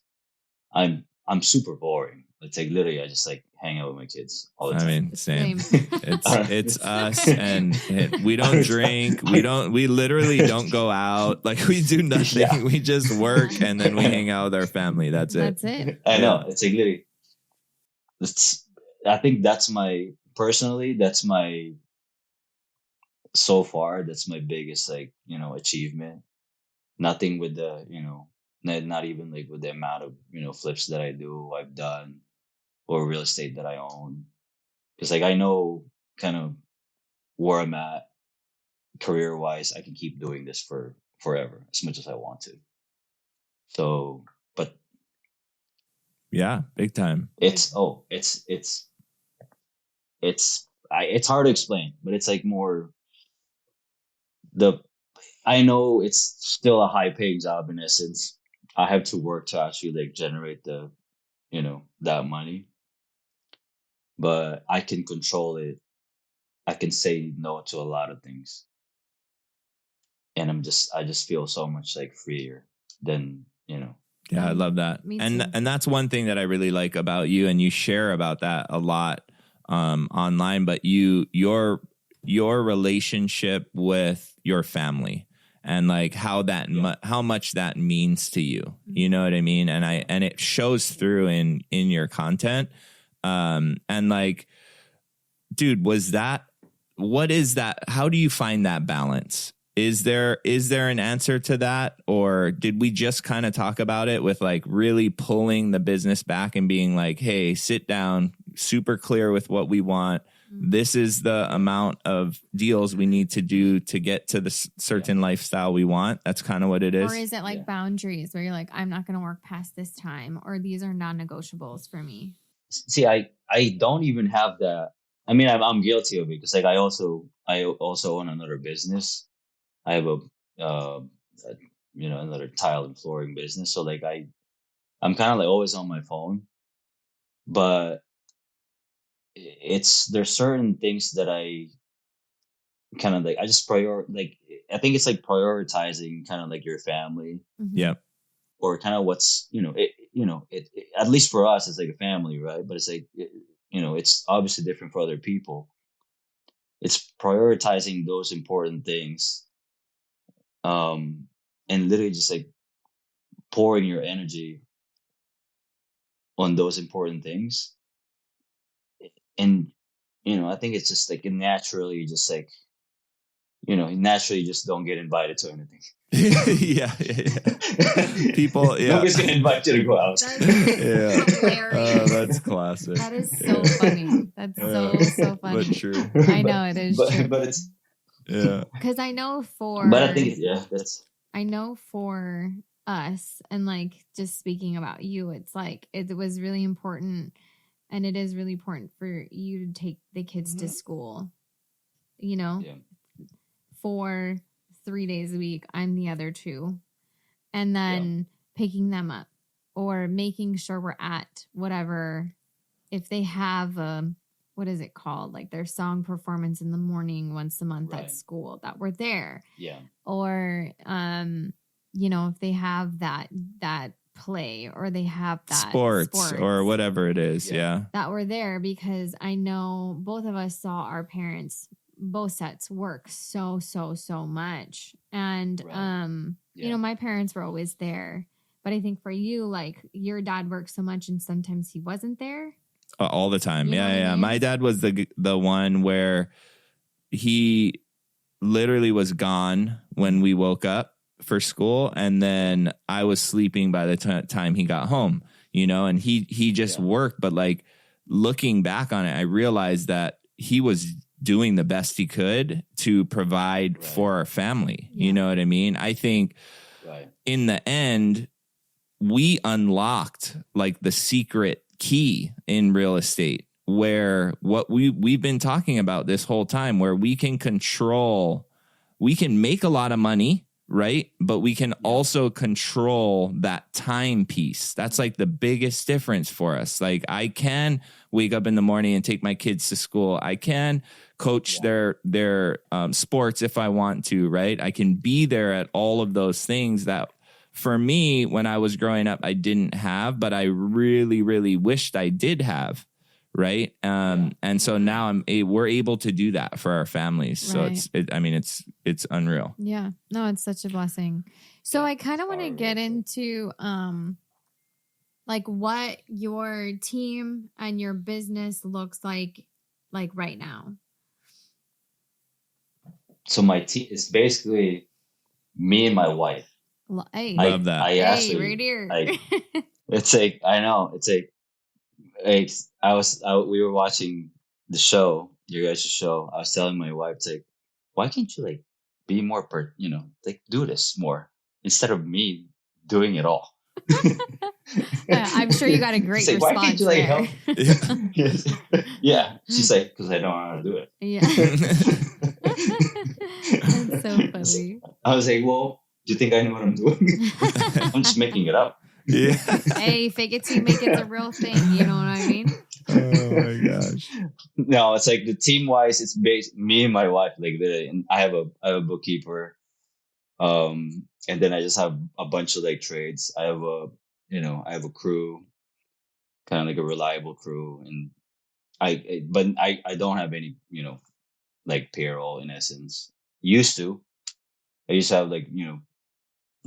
I'm super boring. It's like literally I just like hang out with my kids all the time. I mean, same. It's us, and we don't drink. We literally don't go out. Like we do nothing. Yeah. We just work, and then we hang out with our family. That's it. I know. It's like literally. I think that's my so far that's my biggest like achievement. Nothing with the not even like with the amount of flips that I've done, or real estate that I own, because like I know kind of where I'm at career wise. I can keep doing this for forever as much as I want to. So, but yeah, big time. It's it's hard to explain, but it's like more the I know it's still a high paying job in essence. I have to work to actually like generate the that money, but I can control it. I can say no to a lot of things, and I just feel so much like freer than Yeah, I love that. Me And too. and that's one thing that I really like about you, and you share about that a lot online, but your relationship with your family and like how how much that means to you. You know what I mean? And it shows through in your content. And like, dude, what is that? How do you find that balance? Is there an answer to that, or did we just kind of talk about it with like really pulling the business back and being like, hey, sit down, super clear with what we want. This is the amount of deals we need to do to get to the certain lifestyle we want. That's kind of what it is. Or is it like boundaries where you're like, I'm not going to work past this time, or these are non-negotiables for me? See, I don't even have that. I mean, I'm guilty of it because like I also own another business. I have uh, another tile and flooring business. So like I'm kind of like always on my phone, but there's certain things that I kind of like I just like I think it's like prioritizing kind of like your family. Yeah. Or kind of what's it at least for us it's like a family, right? But it's like it's obviously different for other people. It's prioritizing those important things, and literally just like pouring your energy on those important things. And I think it's just like naturally just like naturally just don't get invited to anything. yeah. People, nobody's gonna invite you to go out. That's classic. That is so funny. That's so funny. But true. I know it is true. But it's because I know but I think that's I know for us, and like just speaking about you, it's like it was really important, and it is really important for you to take the kids to school, for 3 days a week. I'm the other 2. And then picking them up or making sure we're at whatever, if they have what is it called? Like their song performance in the morning once a month at school, that we're there. Yeah. Or, if they have that play, or they have that sports or whatever it is. Yeah. That we're there, because I know both of us saw our parents, both sets, work so much. And, my parents were always there, but I think for you, like your dad worked so much and sometimes he wasn't there. All the time. You know what I mean? My dad was the one where he literally was gone when we woke up for school, and then I was sleeping by the time he got home, and he just worked. But like looking back on it, I realized that he was doing the best he could to provide for our family. You know what I mean? I think in the end, we unlocked like the secret key in real estate, where what we've been talking about this whole time, where we can make a lot of money, right? But we can also control that time piece. That's like the biggest difference for us. Like I can wake up in the morning and take my kids to school. I can coach their sports if I want to, right? I can be there at all of those things that for me, when I was growing up, I didn't have, but I really, really wished I did have. Right. And so now we're able to do that for our families. So it's unreal. Yeah, no, it's such a blessing. So I kind of want to get into, like what your team and your business looks like right now. So my team is basically me and my wife. Hey, love that. Right here. It's like, I know, it's like, we were watching the show, your guys' show. I was telling my wife, it's like, why can't you like be more like do this more instead of me doing it all? I'm sure you got a great She's like, why response can't you like there. help? Yes. Yeah. She's like, because I don't know how to do it. Yeah. That's so funny. I was like, well, do you think I know what I'm doing? I'm just making it up. Yeah. Hey, fake it till you make it's a real thing. You know what I mean? Oh my gosh. No, it's like the team wise, it's based me and my wife, like and I have a bookkeeper. And then I just have a bunch of like trades. I have a crew, kind of like a reliable crew. And I don't have any, like payroll in essence. I used to have like,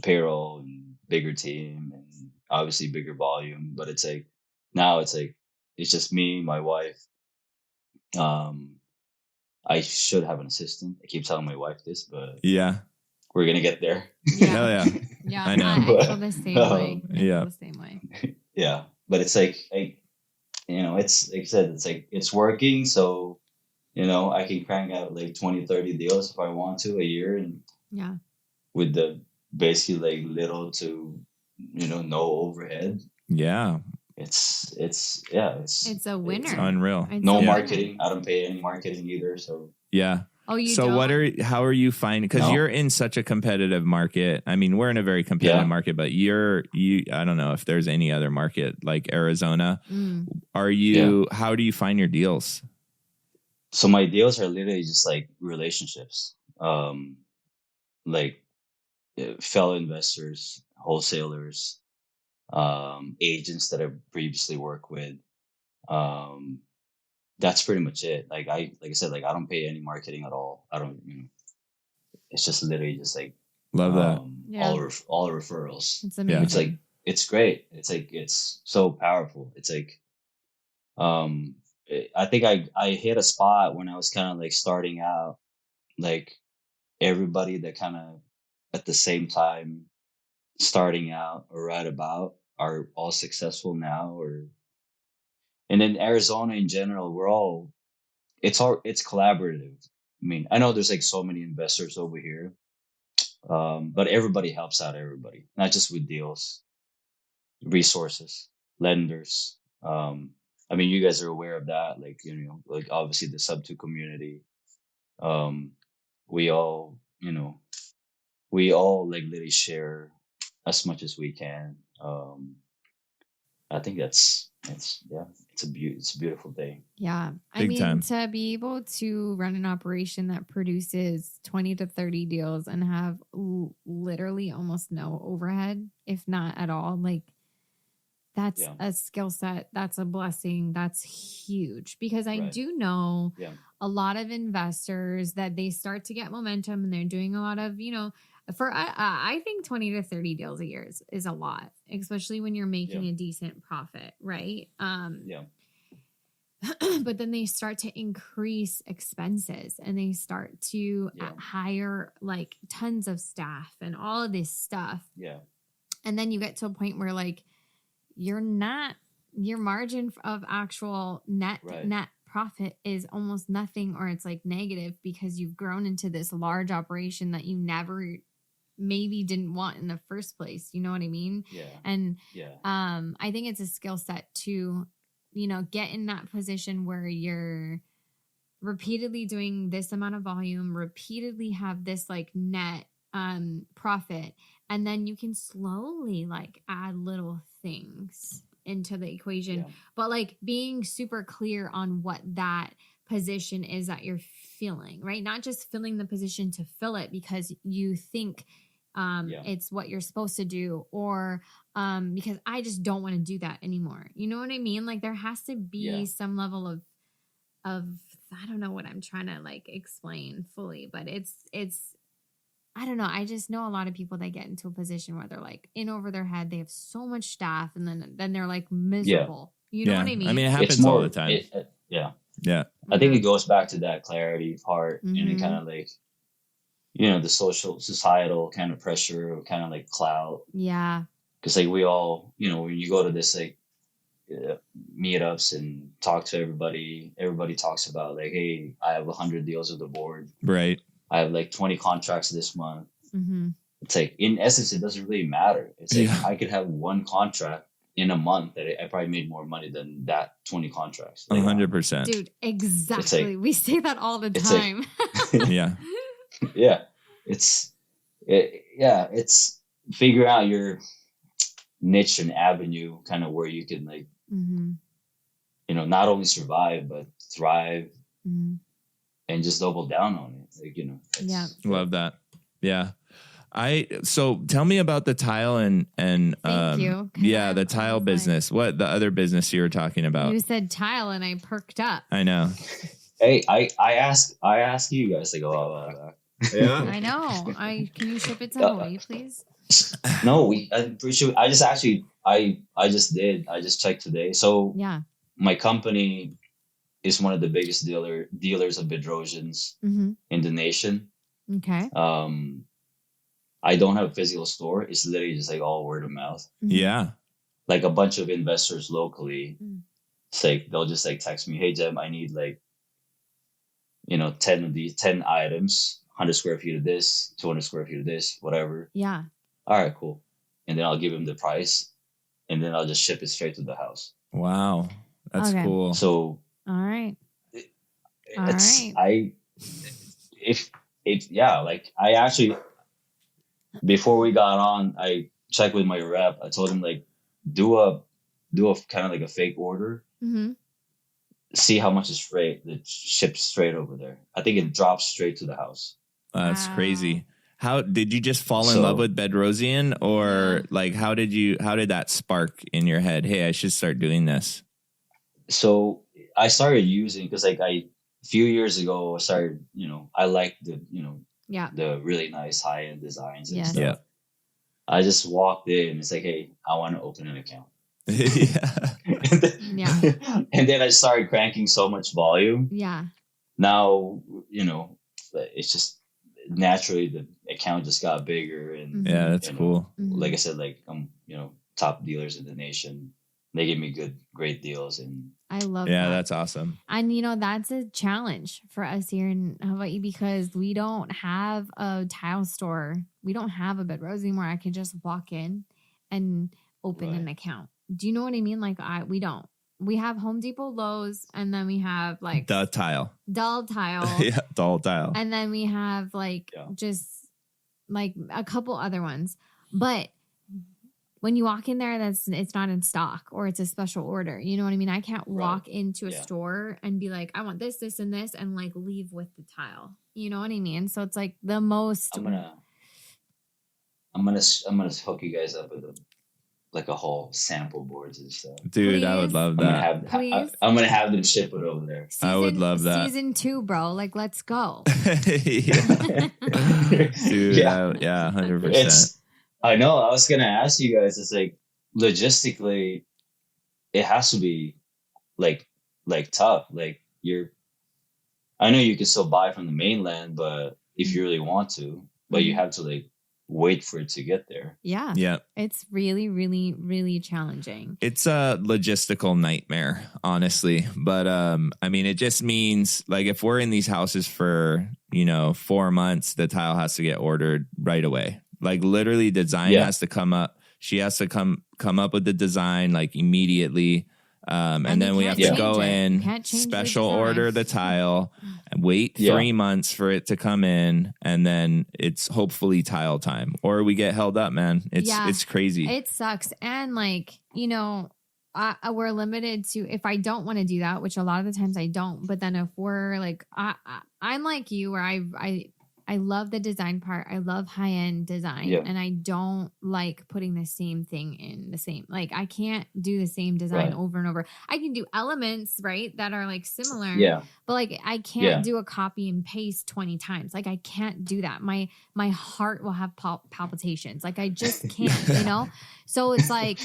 payroll and bigger team and obviously bigger volume, but it's like now it's just me, my wife. I should have an assistant. I keep telling my wife this, but Yeah. we're gonna get there. Hell yeah. Yeah. I know. I feel the same way. I yeah. feel the same way. Yeah, but it's like it's like I said, it's like it's working, so I can crank out like 20, 30 deals if I want to a year, and Yeah. with the basically like little to no overhead. Yeah. It's a winner. It's unreal. It's no a winner. marketing. I don't pay any marketing either. So Yeah. Oh, you so don't? how are you finding, because you're in such a competitive market. I mean, we're in a very competitive market, but I don't know if there's any other market like Arizona. How do you find your deals? So my deals are literally just like relationships, like fellow investors, wholesalers, agents that I've previously worked with. That's pretty much it. Like I said, like I don't pay any marketing at all. I don't, it's just literally just like, Love that. all referrals. It's amazing. It's like, it's great. It's like, it's so powerful. It's like, I think I hit a spot when I was kind of like starting out, like everybody that kind of at the same time starting out or right about are all successful now, and in Arizona in general, it's collaborative. I mean, I know there's like so many investors over here, but everybody helps out everybody, not just with deals, resources, lenders. I mean, you guys are aware of that, like like obviously the sub-2 community. We all, like literally share as much as we can. I think it's a beautiful thing. Yeah. Big time. To be able to run an operation that produces 20 to 30 deals and have literally almost no overhead, if not at all, like that's a skill set. That's a blessing. That's huge, because I do know a lot of investors that they start to get momentum and they're doing a lot of, I think 20 to 30 deals a year is a lot, especially when you're making a decent profit, right? But then they start to increase expenses and they start to hire like tons of staff and all of this stuff. Yeah. And then you get to a point where like your margin of actual net profit is almost nothing, or it's like negative, because you've grown into this large operation that you never maybe didn't want in the first place. You know what I mean? Yeah. And I think it's a skill set to, get in that position where you're repeatedly doing this amount of volume, repeatedly have this like net profit, and then you can slowly like add little things into the equation, but like being super clear on what that position is that you're filling, right? Not just filling the position to fill it because you think it's what you're supposed to do, or because I just don't want to do that anymore. You know what I mean? Like there has to be some level of I don't know what I'm trying to like explain fully, but it's I don't know. I just know a lot of people that get into a position where they're like in over their head. They have so much staff, and then they're like miserable. You know what I mean? I mean, it happens all the time. Yeah. I think it goes back to that clarity part, and it kind of like, the societal kind of pressure, or kind of like clout. Yeah. Because like we all, when you go to this like meetups and talk to everybody talks about like, hey, I have 100 deals with the board. Right. I have like 20 contracts this month. It's like, in essence, it doesn't really matter. It's like I could have one contract in a month that I probably made more money than that 20 contracts. Like, 100%. Dude, exactly. We say that all the it's time. Yeah. Yeah. It's figure out your niche and avenue, kind of where you can like, not only survive, but thrive and just double down on it. Like, yeah. Love that. Yeah. So tell me about the tile and Thank you. Yeah, the tile business. What the other business you were talking about? You said tile and I perked up. I know. Hey, I ask you guys to go out. Yeah. I know. Can you ship it to Hawaii, please? No, I'm pretty sure. I just checked today. So yeah, my company is one of the biggest dealers of Bedrosians in the nation. Okay. I don't have a physical store. It's literally just like all word of mouth. Yeah. Like a bunch of investors locally, it's like they'll just like text me, "Hey Jem, I need like 10 of these 10 items, 100 square feet of this, 200 square feet of this, whatever." Yeah. All right, cool. And then I'll give him the price, and then I'll just ship it straight to the house. Wow, that's cool. So, all right. Like I actually, before we got on, I checked with my rep. I told him like, do a kind of like a fake order. See how much is that ships straight over there. I think it drops straight to the house. That's crazy. How did you just fall in love with Bedrosian, or like how did that spark in your head? Hey, I should start doing this. So I started using, because like a few years ago I started, I liked the the really nice high end designs and stuff. Yeah. I just walked in. It's like, hey, I want to open an account. And then I started cranking so much volume. Yeah. Now, it's just naturally the account just got bigger, and yeah, that's cool. Like I said, like I'm, top dealers in the nation. They give me great deals, and I love that. That's awesome. And that's a challenge for us here in Hawaii, because we don't have a tile store. We don't have a Bedrosian where I can just walk in and open an account. Do you know what I mean? Like we don't. We have Home Depot, Lowe's, and then we have like the tile. Dull Tile. Yeah, Dull Tile. And then we have like just like a couple other ones. But when you walk in there, it's not in stock, or it's a special order. You know what I mean? I can't walk into a store and be like, I want this, this, and this, and like leave with the tile. You know what I mean? So it's like the most. I'm gonna hook you guys up with a whole sample boards and stuff. Dude, please? I would love that. I'm gonna have them ship it over there. I would love that. Season 2, bro. Like, let's go. Dude, yeah, 100%. I know. I was gonna ask you guys. It's like logistically, it has to be like tough. Like I know you can still buy from the mainland, but if you really want to, but you have to like wait for it to get there. Yeah. It's really, really, really challenging. It's a logistical nightmare, honestly. But I mean, it just means like if we're in these houses for 4 months, the tile has to get ordered right away. Like literally, design has to come up. She has to come up with the design like immediately. And then we have to go in, special order the tile, and wait 3 months for it to come in, and then it's hopefully tile time, or we get held up, man. It's crazy. It sucks. And like, we're limited to, if I don't want to do that, which a lot of the times I don't, but then if we're like, I'm like you, where I love the design part. I love high-end design, and I don't like putting the same thing in the same, like I can't do the same design over and over. I can do elements, right, that are like similar, but like I can't do a copy and paste 20 times. Like I can't do that. My heart will have palpitations. Like I just can't, So it's like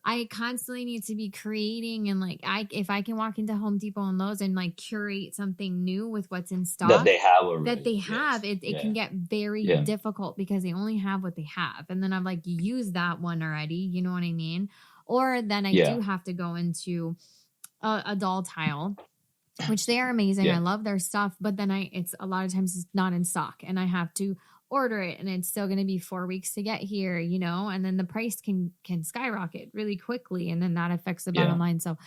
I constantly need to be creating, and like if I can walk into Home Depot and Lowe's and like curate something new with what's in stock that they have already. It can get very difficult because they only have what they have, and then I've like used that one already. You know what I mean? Or then I do have to go into a Dull Tile, which they are amazing. I love their stuff, but then it's a lot of times it's not in stock, and I have to order it and it's still going to be 4 weeks to get here, you know, and then the price can skyrocket really quickly. And then that affects the bottom line. So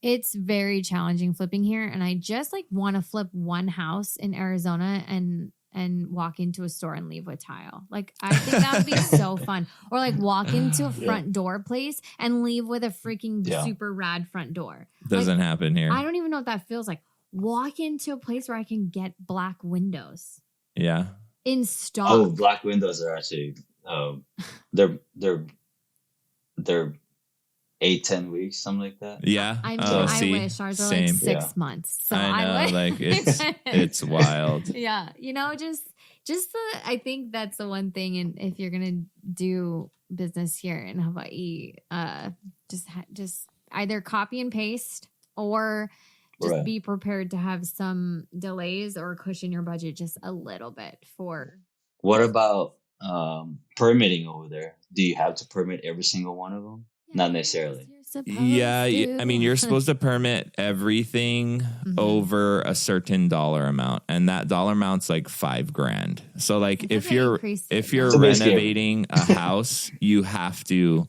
it's very challenging flipping here. And I just like want to flip one house in Arizona and walk into a store and leave with tile. Like, I think that would be so fun. Or like walk into a front door place and leave with a freaking super rad front door. Doesn't happen here. I don't even know what that feels like. Walk into a place where I can get black windows. Yeah. In stock. Oh, black windows are actually they're 8-10 weeks, something like that. Yeah. I wish ours are like 6 months. So I know, like it's wild. Yeah. You know, I think that's the one thing. And if you're gonna do business here in Hawaii, just either copy and paste or just be prepared to have some delays or cushion your budget just a little bit for. What about permitting over there? Do you have to permit every single one of them? Not necessarily. Yeah, I mean, you're supposed to permit everything over a certain dollar amount, and that dollar amount's like $5,000. So, like, if you're renovating a house, you have to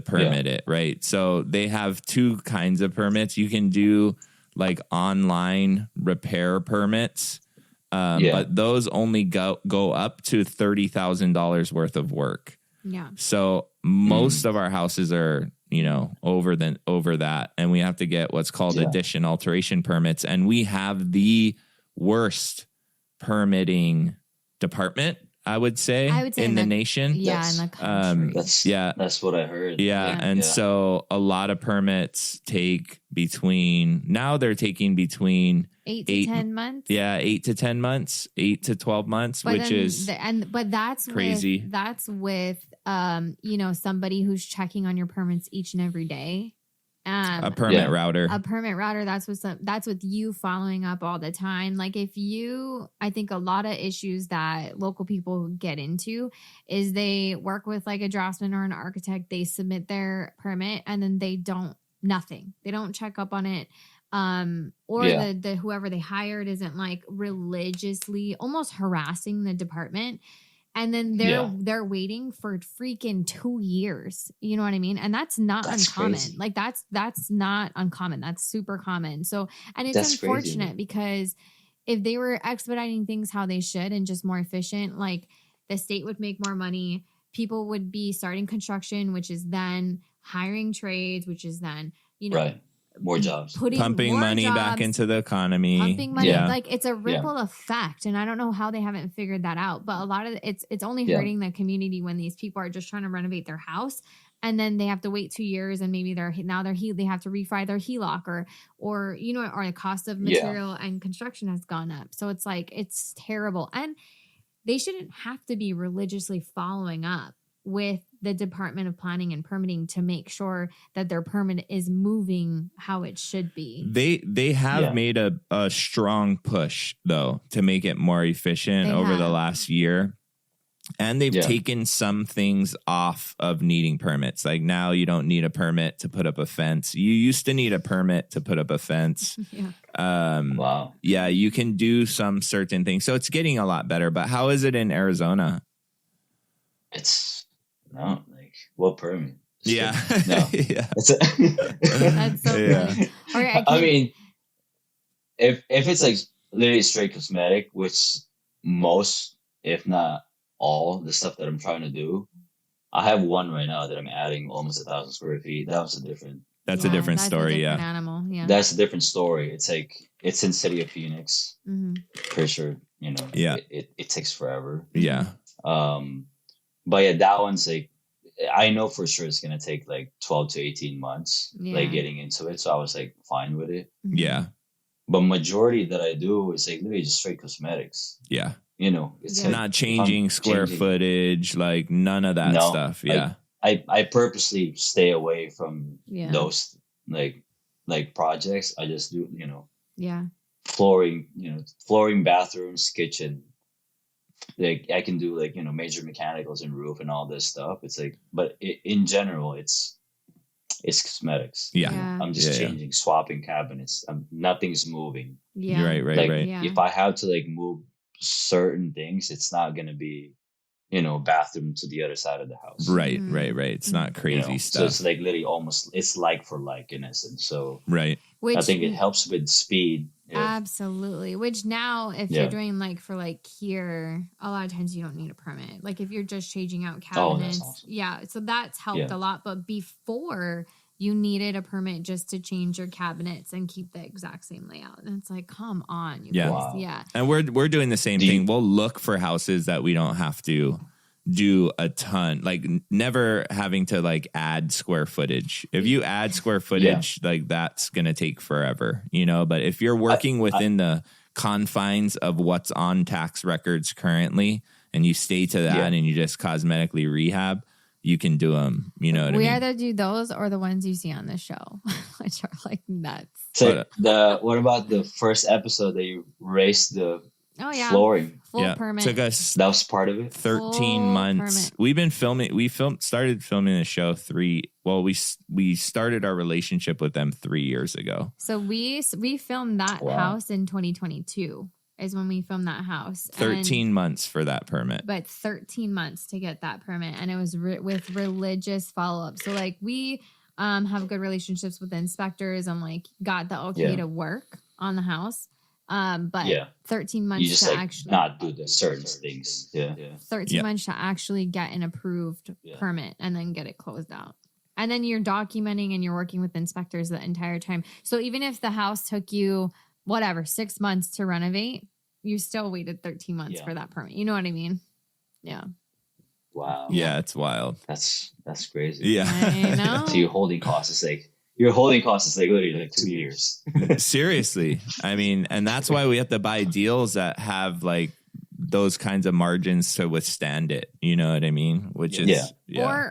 permit it, right? So they have two kinds of permits. You can do like online repair permits, but those only go up to $30,000 worth of work. Yeah. So most of our houses are, you know, over that, and we have to get what's called addition alteration permits, and we have the worst permitting department, I would say in the nation. Yeah, in the country. That's what I heard. So a lot of permits take they're taking between 8 to 10 months. Yeah, 8 to 10 months, 8 to 12 months, but that's crazy. That's with you know, somebody who's checking on your permits each and every day. A permit router. A permit router. That's with you following up all the time. Like I think a lot of issues that local people get into is they work with like a draftsman or an architect. They submit their permit and then they don't check up on it. The whoever they hired isn't like religiously almost harassing the department. And then they're waiting for freaking 2 years. You know what I mean? And that's not uncommon. Crazy. Like that's not uncommon. That's super common. So, and it's unfortunate because if they were expediting things how they should and just more efficient, like the state would make more money. People would be starting construction, which is then hiring trades, which is then, you know, more jobs, pumping money back into the economy. Pumping money, like it's a ripple effect, and I don't know how they haven't figured that out. But a lot of it's only hurting the community when these people are just trying to renovate their house, and then they have to wait 2 years, and maybe they have to refi their HELOC or you know, or the cost of material and construction has gone up. So it's like it's terrible, and they shouldn't have to be religiously following up with the Department of Planning and Permitting to make sure that their permit is moving how it should be. They have made a strong push though to make it more efficient over the last year. And they've taken some things off of needing permits. Like now you don't need a permit to put up a fence. You used to need a permit to put up a fence. Wow. Yeah, you can do some certain things. So it's getting a lot better. But how is it in Arizona? It's no, like what permit? No. That's so funny. Okay, I mean, if it's like literally straight cosmetic, which most, if not all, the stuff that I'm trying to do, I have one right now that I'm adding almost 1,000 square feet. That's a different story. Animal. Yeah, that's a different story. It's like it's in City of Phoenix. Pretty sure, you know. Yeah, it takes forever. Yeah. But yeah, that one's like, I know for sure it's going to take like 12 to 18 months, like getting into it. So I was like fine with it. Yeah. But majority that I do is like literally just straight cosmetics. Yeah. You know, it's like, not changing square footage, like none of that stuff. Yeah. I purposely stay away from those like projects. I just do, you know, flooring, bathrooms, kitchen. Like I can do like, you know, major mechanicals and roof and all this stuff. It's like, but in general, it's cosmetics. Yeah. I'm just changing, swapping cabinets. Nothing's moving. Yeah. Right. If I have to like move certain things, it's not going to be, bathroom to the other side of the house. Right. It's not crazy stuff. So it's like literally almost, it's like for like in essence. So right. I think it helps with speed. Yeah. Absolutely. Which now, if you're doing like for like here, a lot of times you don't need a permit. Like if you're just changing out cabinets. Oh, awesome. Yeah. So that's helped a lot. But before, you needed a permit just to change your cabinets and keep the exact same layout. And it's like, come on, you guys. Wow. Yeah. And we're doing the same thing. We'll look for houses that we don't have to do a ton, like never having to like add square footage. If you add square footage, like that's going to take forever, but if you're working within the confines of what's on tax records currently and you stay to that and you just cosmetically rehab, you can do them. You know what I mean? We either do those or the ones you see on the show, which are like nuts. So what about the first episode that you raised the flooring? Full permit. Took us that was part of it. 13 Full months. permit. We've been filming. Started filming the show we started our relationship with them 3 years ago. So we filmed that house in 2022 is when we filmed that house. 13 months for that permit. But 13 months to get that permit. And it was with religious follow-up. So like we have good relationships with the inspectors and like got the okay to work on the house. But 13 months you just to like actually not do the certain things. 13 months to actually get an approved permit and then get it closed out. And then you're documenting and you're working with inspectors the entire time. So even if the house took you 6 months to renovate, you still waited 13 months for that permit. You know what I mean? Yeah. Wow. Yeah, it's wild. That's crazy. Yeah. I know. So your holding cost is like literally like 2 years. Seriously. I mean, and that's why we have to buy deals that have like those kinds of margins to withstand it. You know what I mean? Which is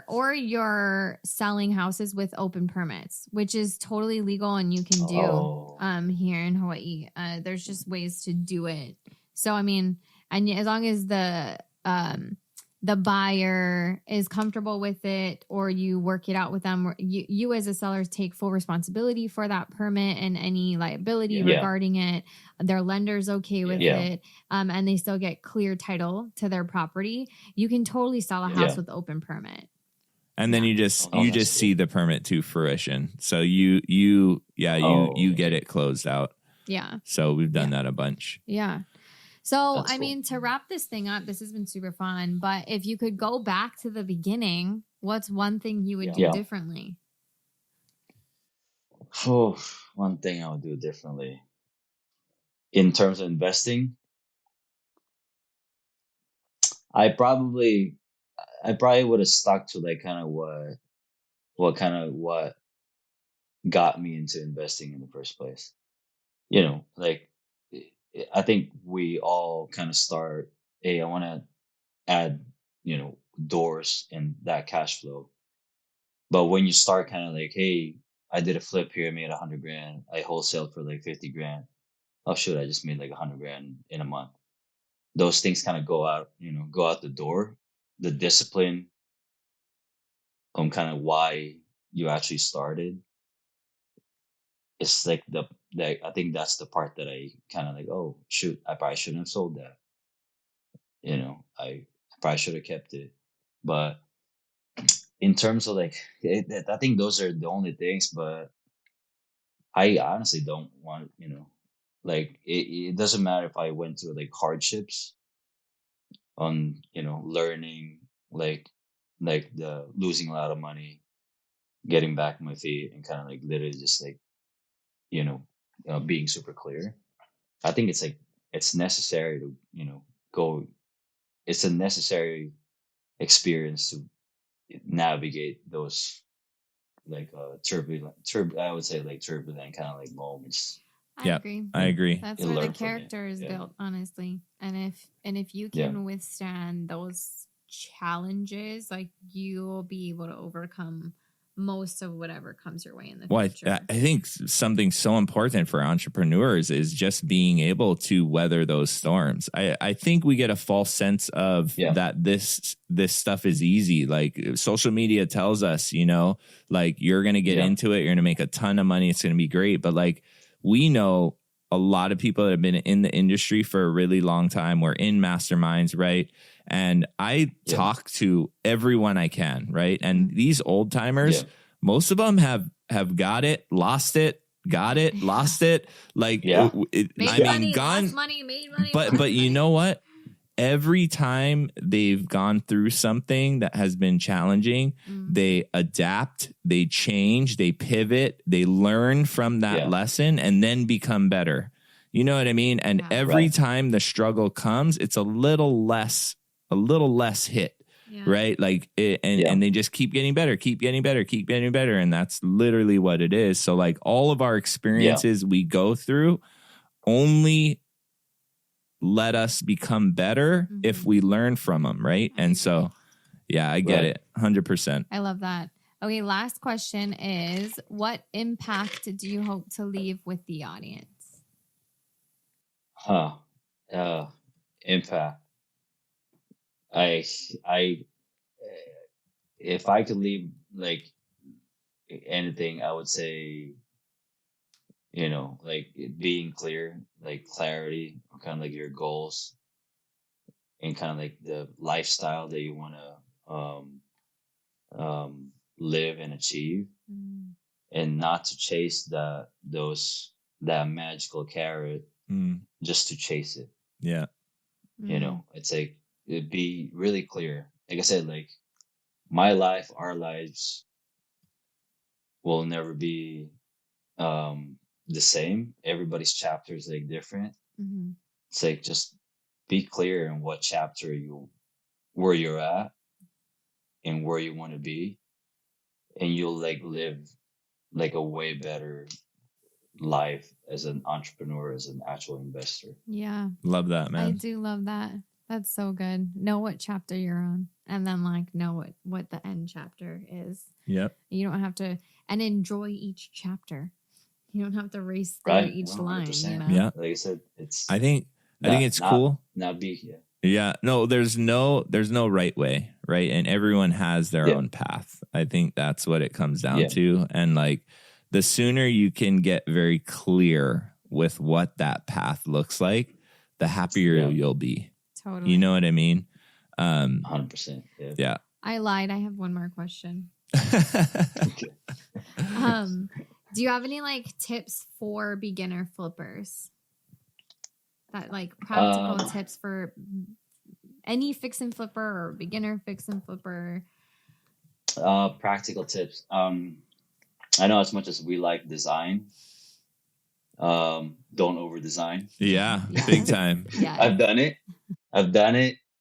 or you're selling houses with open permits, which is totally legal and you can do here in Hawaii. There's just ways to do it. So I mean, and as long as the buyer is comfortable with it, or you work it out with them, or you as a seller take full responsibility for that permit and any liability regarding it. Their lender's okay with it, and they still get clear title to their property. You can totally sell a house with open permit. And then you just see the permit to fruition. So you get it closed out. Yeah. So we've done that a bunch. Yeah. So, That's I mean, to wrap this thing up, this has been super fun, but if you could go back to the beginning, what's one thing you would do differently? Oh, one thing I would do differently in terms of investing, I probably would have stuck to like kind of what got me into investing in the first place. Like I think we all kind of start, hey, I want to add, doors and that cash flow. But when you start kind of like, hey, I did a flip here, I made $100,000. I wholesaled for like $50,000. Oh shoot, I just made like $100,000 in a month. Those things kind of go out the door. The discipline on kind of why you actually started. It's like I think that's the part that I kind of like, oh shoot, I probably shouldn't have sold that. I probably should have kept it. But in terms of like, I think those are the only things. But I honestly don't want, like it doesn't matter if I went through like hardships on, learning, like the losing a lot of money, getting back my feet, and kind of like literally just like, being super clear. I think it's like it's necessary to go. It's a necessary experience to navigate those like turbulent I would say like turbulent kind of like moments. I agree. That's You'll where the learn from it. character is built, honestly. And if you can withstand those challenges, like you'll be able to overcome most of whatever comes your way in the future. I think something so important for entrepreneurs is just being able to weather those storms. I think we get a false sense of that this stuff is easy. Like social media tells us, like you're going to get into it, you're going to make a ton of money, it's going to be great. But like we know a lot of people that have been in the industry for a really long time. We're in masterminds, right? And I talk to everyone I can, right? And these old timers, most of them have got it, lost it, got it, lost it. Like, lost money, made money. But you know what? Every time they've gone through something that has been challenging, they adapt, they change, they pivot, they learn from that lesson and then become better. You know what I mean? And every time the struggle comes, it's a little less hit, right? Like, and they just keep getting better, keep getting better. And that's literally what it is. So like all of our experiences we go through only let us become better if we learn from them, right? And so, I get it, 100%. I love that. Okay, last question is, what impact do you hope to leave with the audience? Impact. If I could leave like anything, I would say, like being clear, like clarity, kind of like your goals and kind of like the lifestyle that you want to live and achieve, and not to chase that magical carrot just to chase it. Yeah. It's like, it'd be really clear. Like I said, like my life, our lives will never be the same. Everybody's chapter is like different. It's like, just be clear in what chapter where you're at and where you want to be, and you'll like live like a way better life as an entrepreneur, as an actual investor. Yeah. Love that, man. I do love that. That's so good. Know what chapter you're on, and then like know what the end chapter is. Yep. You don't have to, and enjoy each chapter. You don't have to race through each 100%. Line. You know? Yeah. Like I said, it's. I think it's cool. Not be here. Yeah. No, there's no right way, right? And everyone has their own path. I think that's what it comes down to. And like, the sooner you can get very clear with what that path looks like, the happier you'll be. Totally. You know what I mean? 100%. Yeah. I lied. I have one more question. Do you have any like tips for beginner flippers? That like practical tips for any fix and flipper or beginner fix and flipper? Practical tips. I know as much as we like design, don't over design. Yeah, big time. I've done it.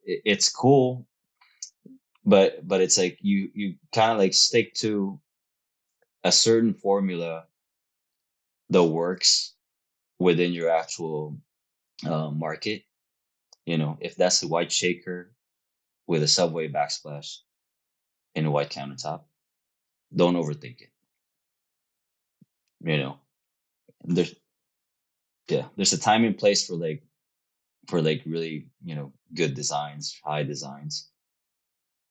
It's cool, but it's like you kind of like stick to a certain formula that works within your actual market. If that's a white shaker with a Subway backsplash and a white countertop, don't overthink it. There's a time and place for really, good designs, high designs.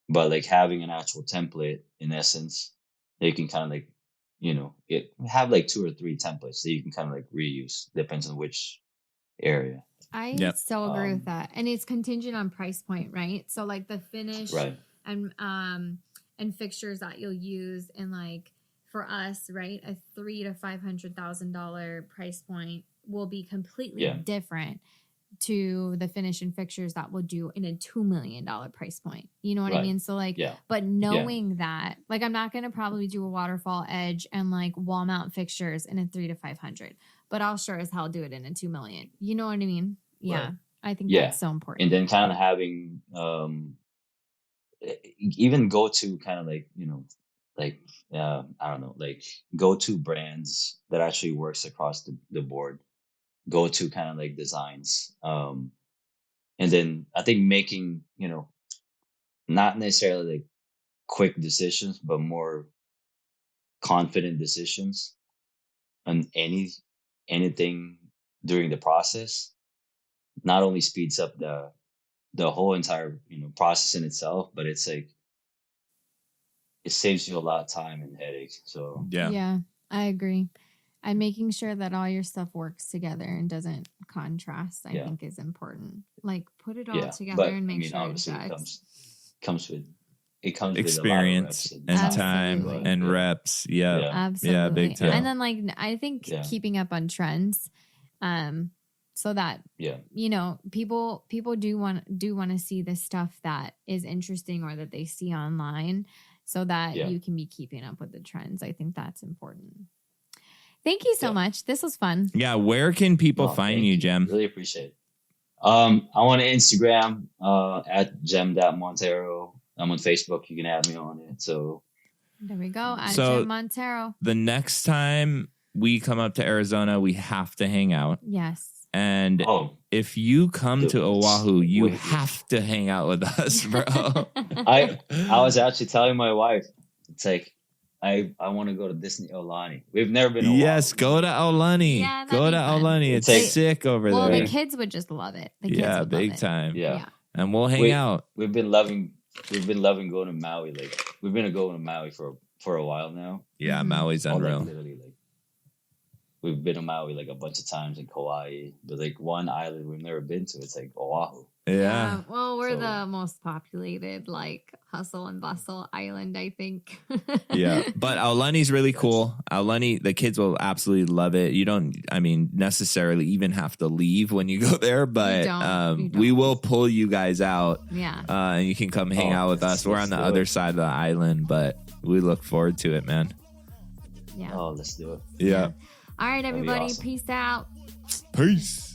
But like having an actual template, in essence, that you can kind of like, have like 2 or 3 templates that you can kind of like reuse. Depends on which area. I so agree with that. And it's contingent on price point, right? So like the finish and fixtures that you'll use, and like for us, right, a $300,000 to $500,000 price point will be completely different to the finish and fixtures that we'll do in a $2 million price point. You know what I mean? So like, but knowing that, like, I'm not going to probably do a waterfall edge and like wall mount fixtures in a $300,000 to $500,000, but I'll sure as hell do it in a $2 million. You know what I mean? Yeah. Right. I think that's so important. And then kind of having, even go to kind of like, like, I don't know, like go to brands that actually works across the board, go to kind of like designs. And then I think making, not necessarily like quick decisions, but more confident decisions on anything during the process, not only speeds up the whole entire, process in itself, but it's like, it saves you a lot of time and headache. So yeah, I agree. And making sure that all your stuff works together and doesn't contrast, I think is important. Like put it all together and make sure it comes with experience with and time and reps. Yeah. Absolutely. Yeah, big time. And then like I think keeping up on trends, so that you know, people do want to see the stuff that is interesting or that they see online, so that you can be keeping up with the trends. I think that's important. Thank you so much. This was fun. Yeah, where can people find you, Jem? Really appreciate it. I'm on Instagram at jem.montero. I'm on Facebook. You can add me on it. So there we go. At Jem Montero. The next time we come up to Arizona, we have to hang out. Yes. And if you come to Oahu, you have to hang out with us, bro. I was actually telling my wife, it's like, I want to go to Disney Aulani. We've never been to Oahu. Yes, go to Aulani. Yeah, go to Aulani. It's sick over there. Well, the kids would just love it. The kids would big love it. time. Yeah. And we'll hang out. We've been loving going to Maui. Like we've been going to Maui for a while now. Yeah, Maui's unreal. Like, literally, like we've been to Maui like a bunch of times in Kauai, but like one island we've never been to. It's like Oahu. Yeah. Well, we're the most populated, like hustle and bustle island, I think. Yeah, but Aulani's really cool. Aulani, the kids will absolutely love it. You don't, necessarily even have to leave when you go there, but you don't. We will pull you guys out. Yeah. And you can come hang out with us. We're on the other side of the island, but we look forward to it, man. Yeah. Oh, let's do it. Yeah. All right, everybody. Awesome. Peace out. Peace.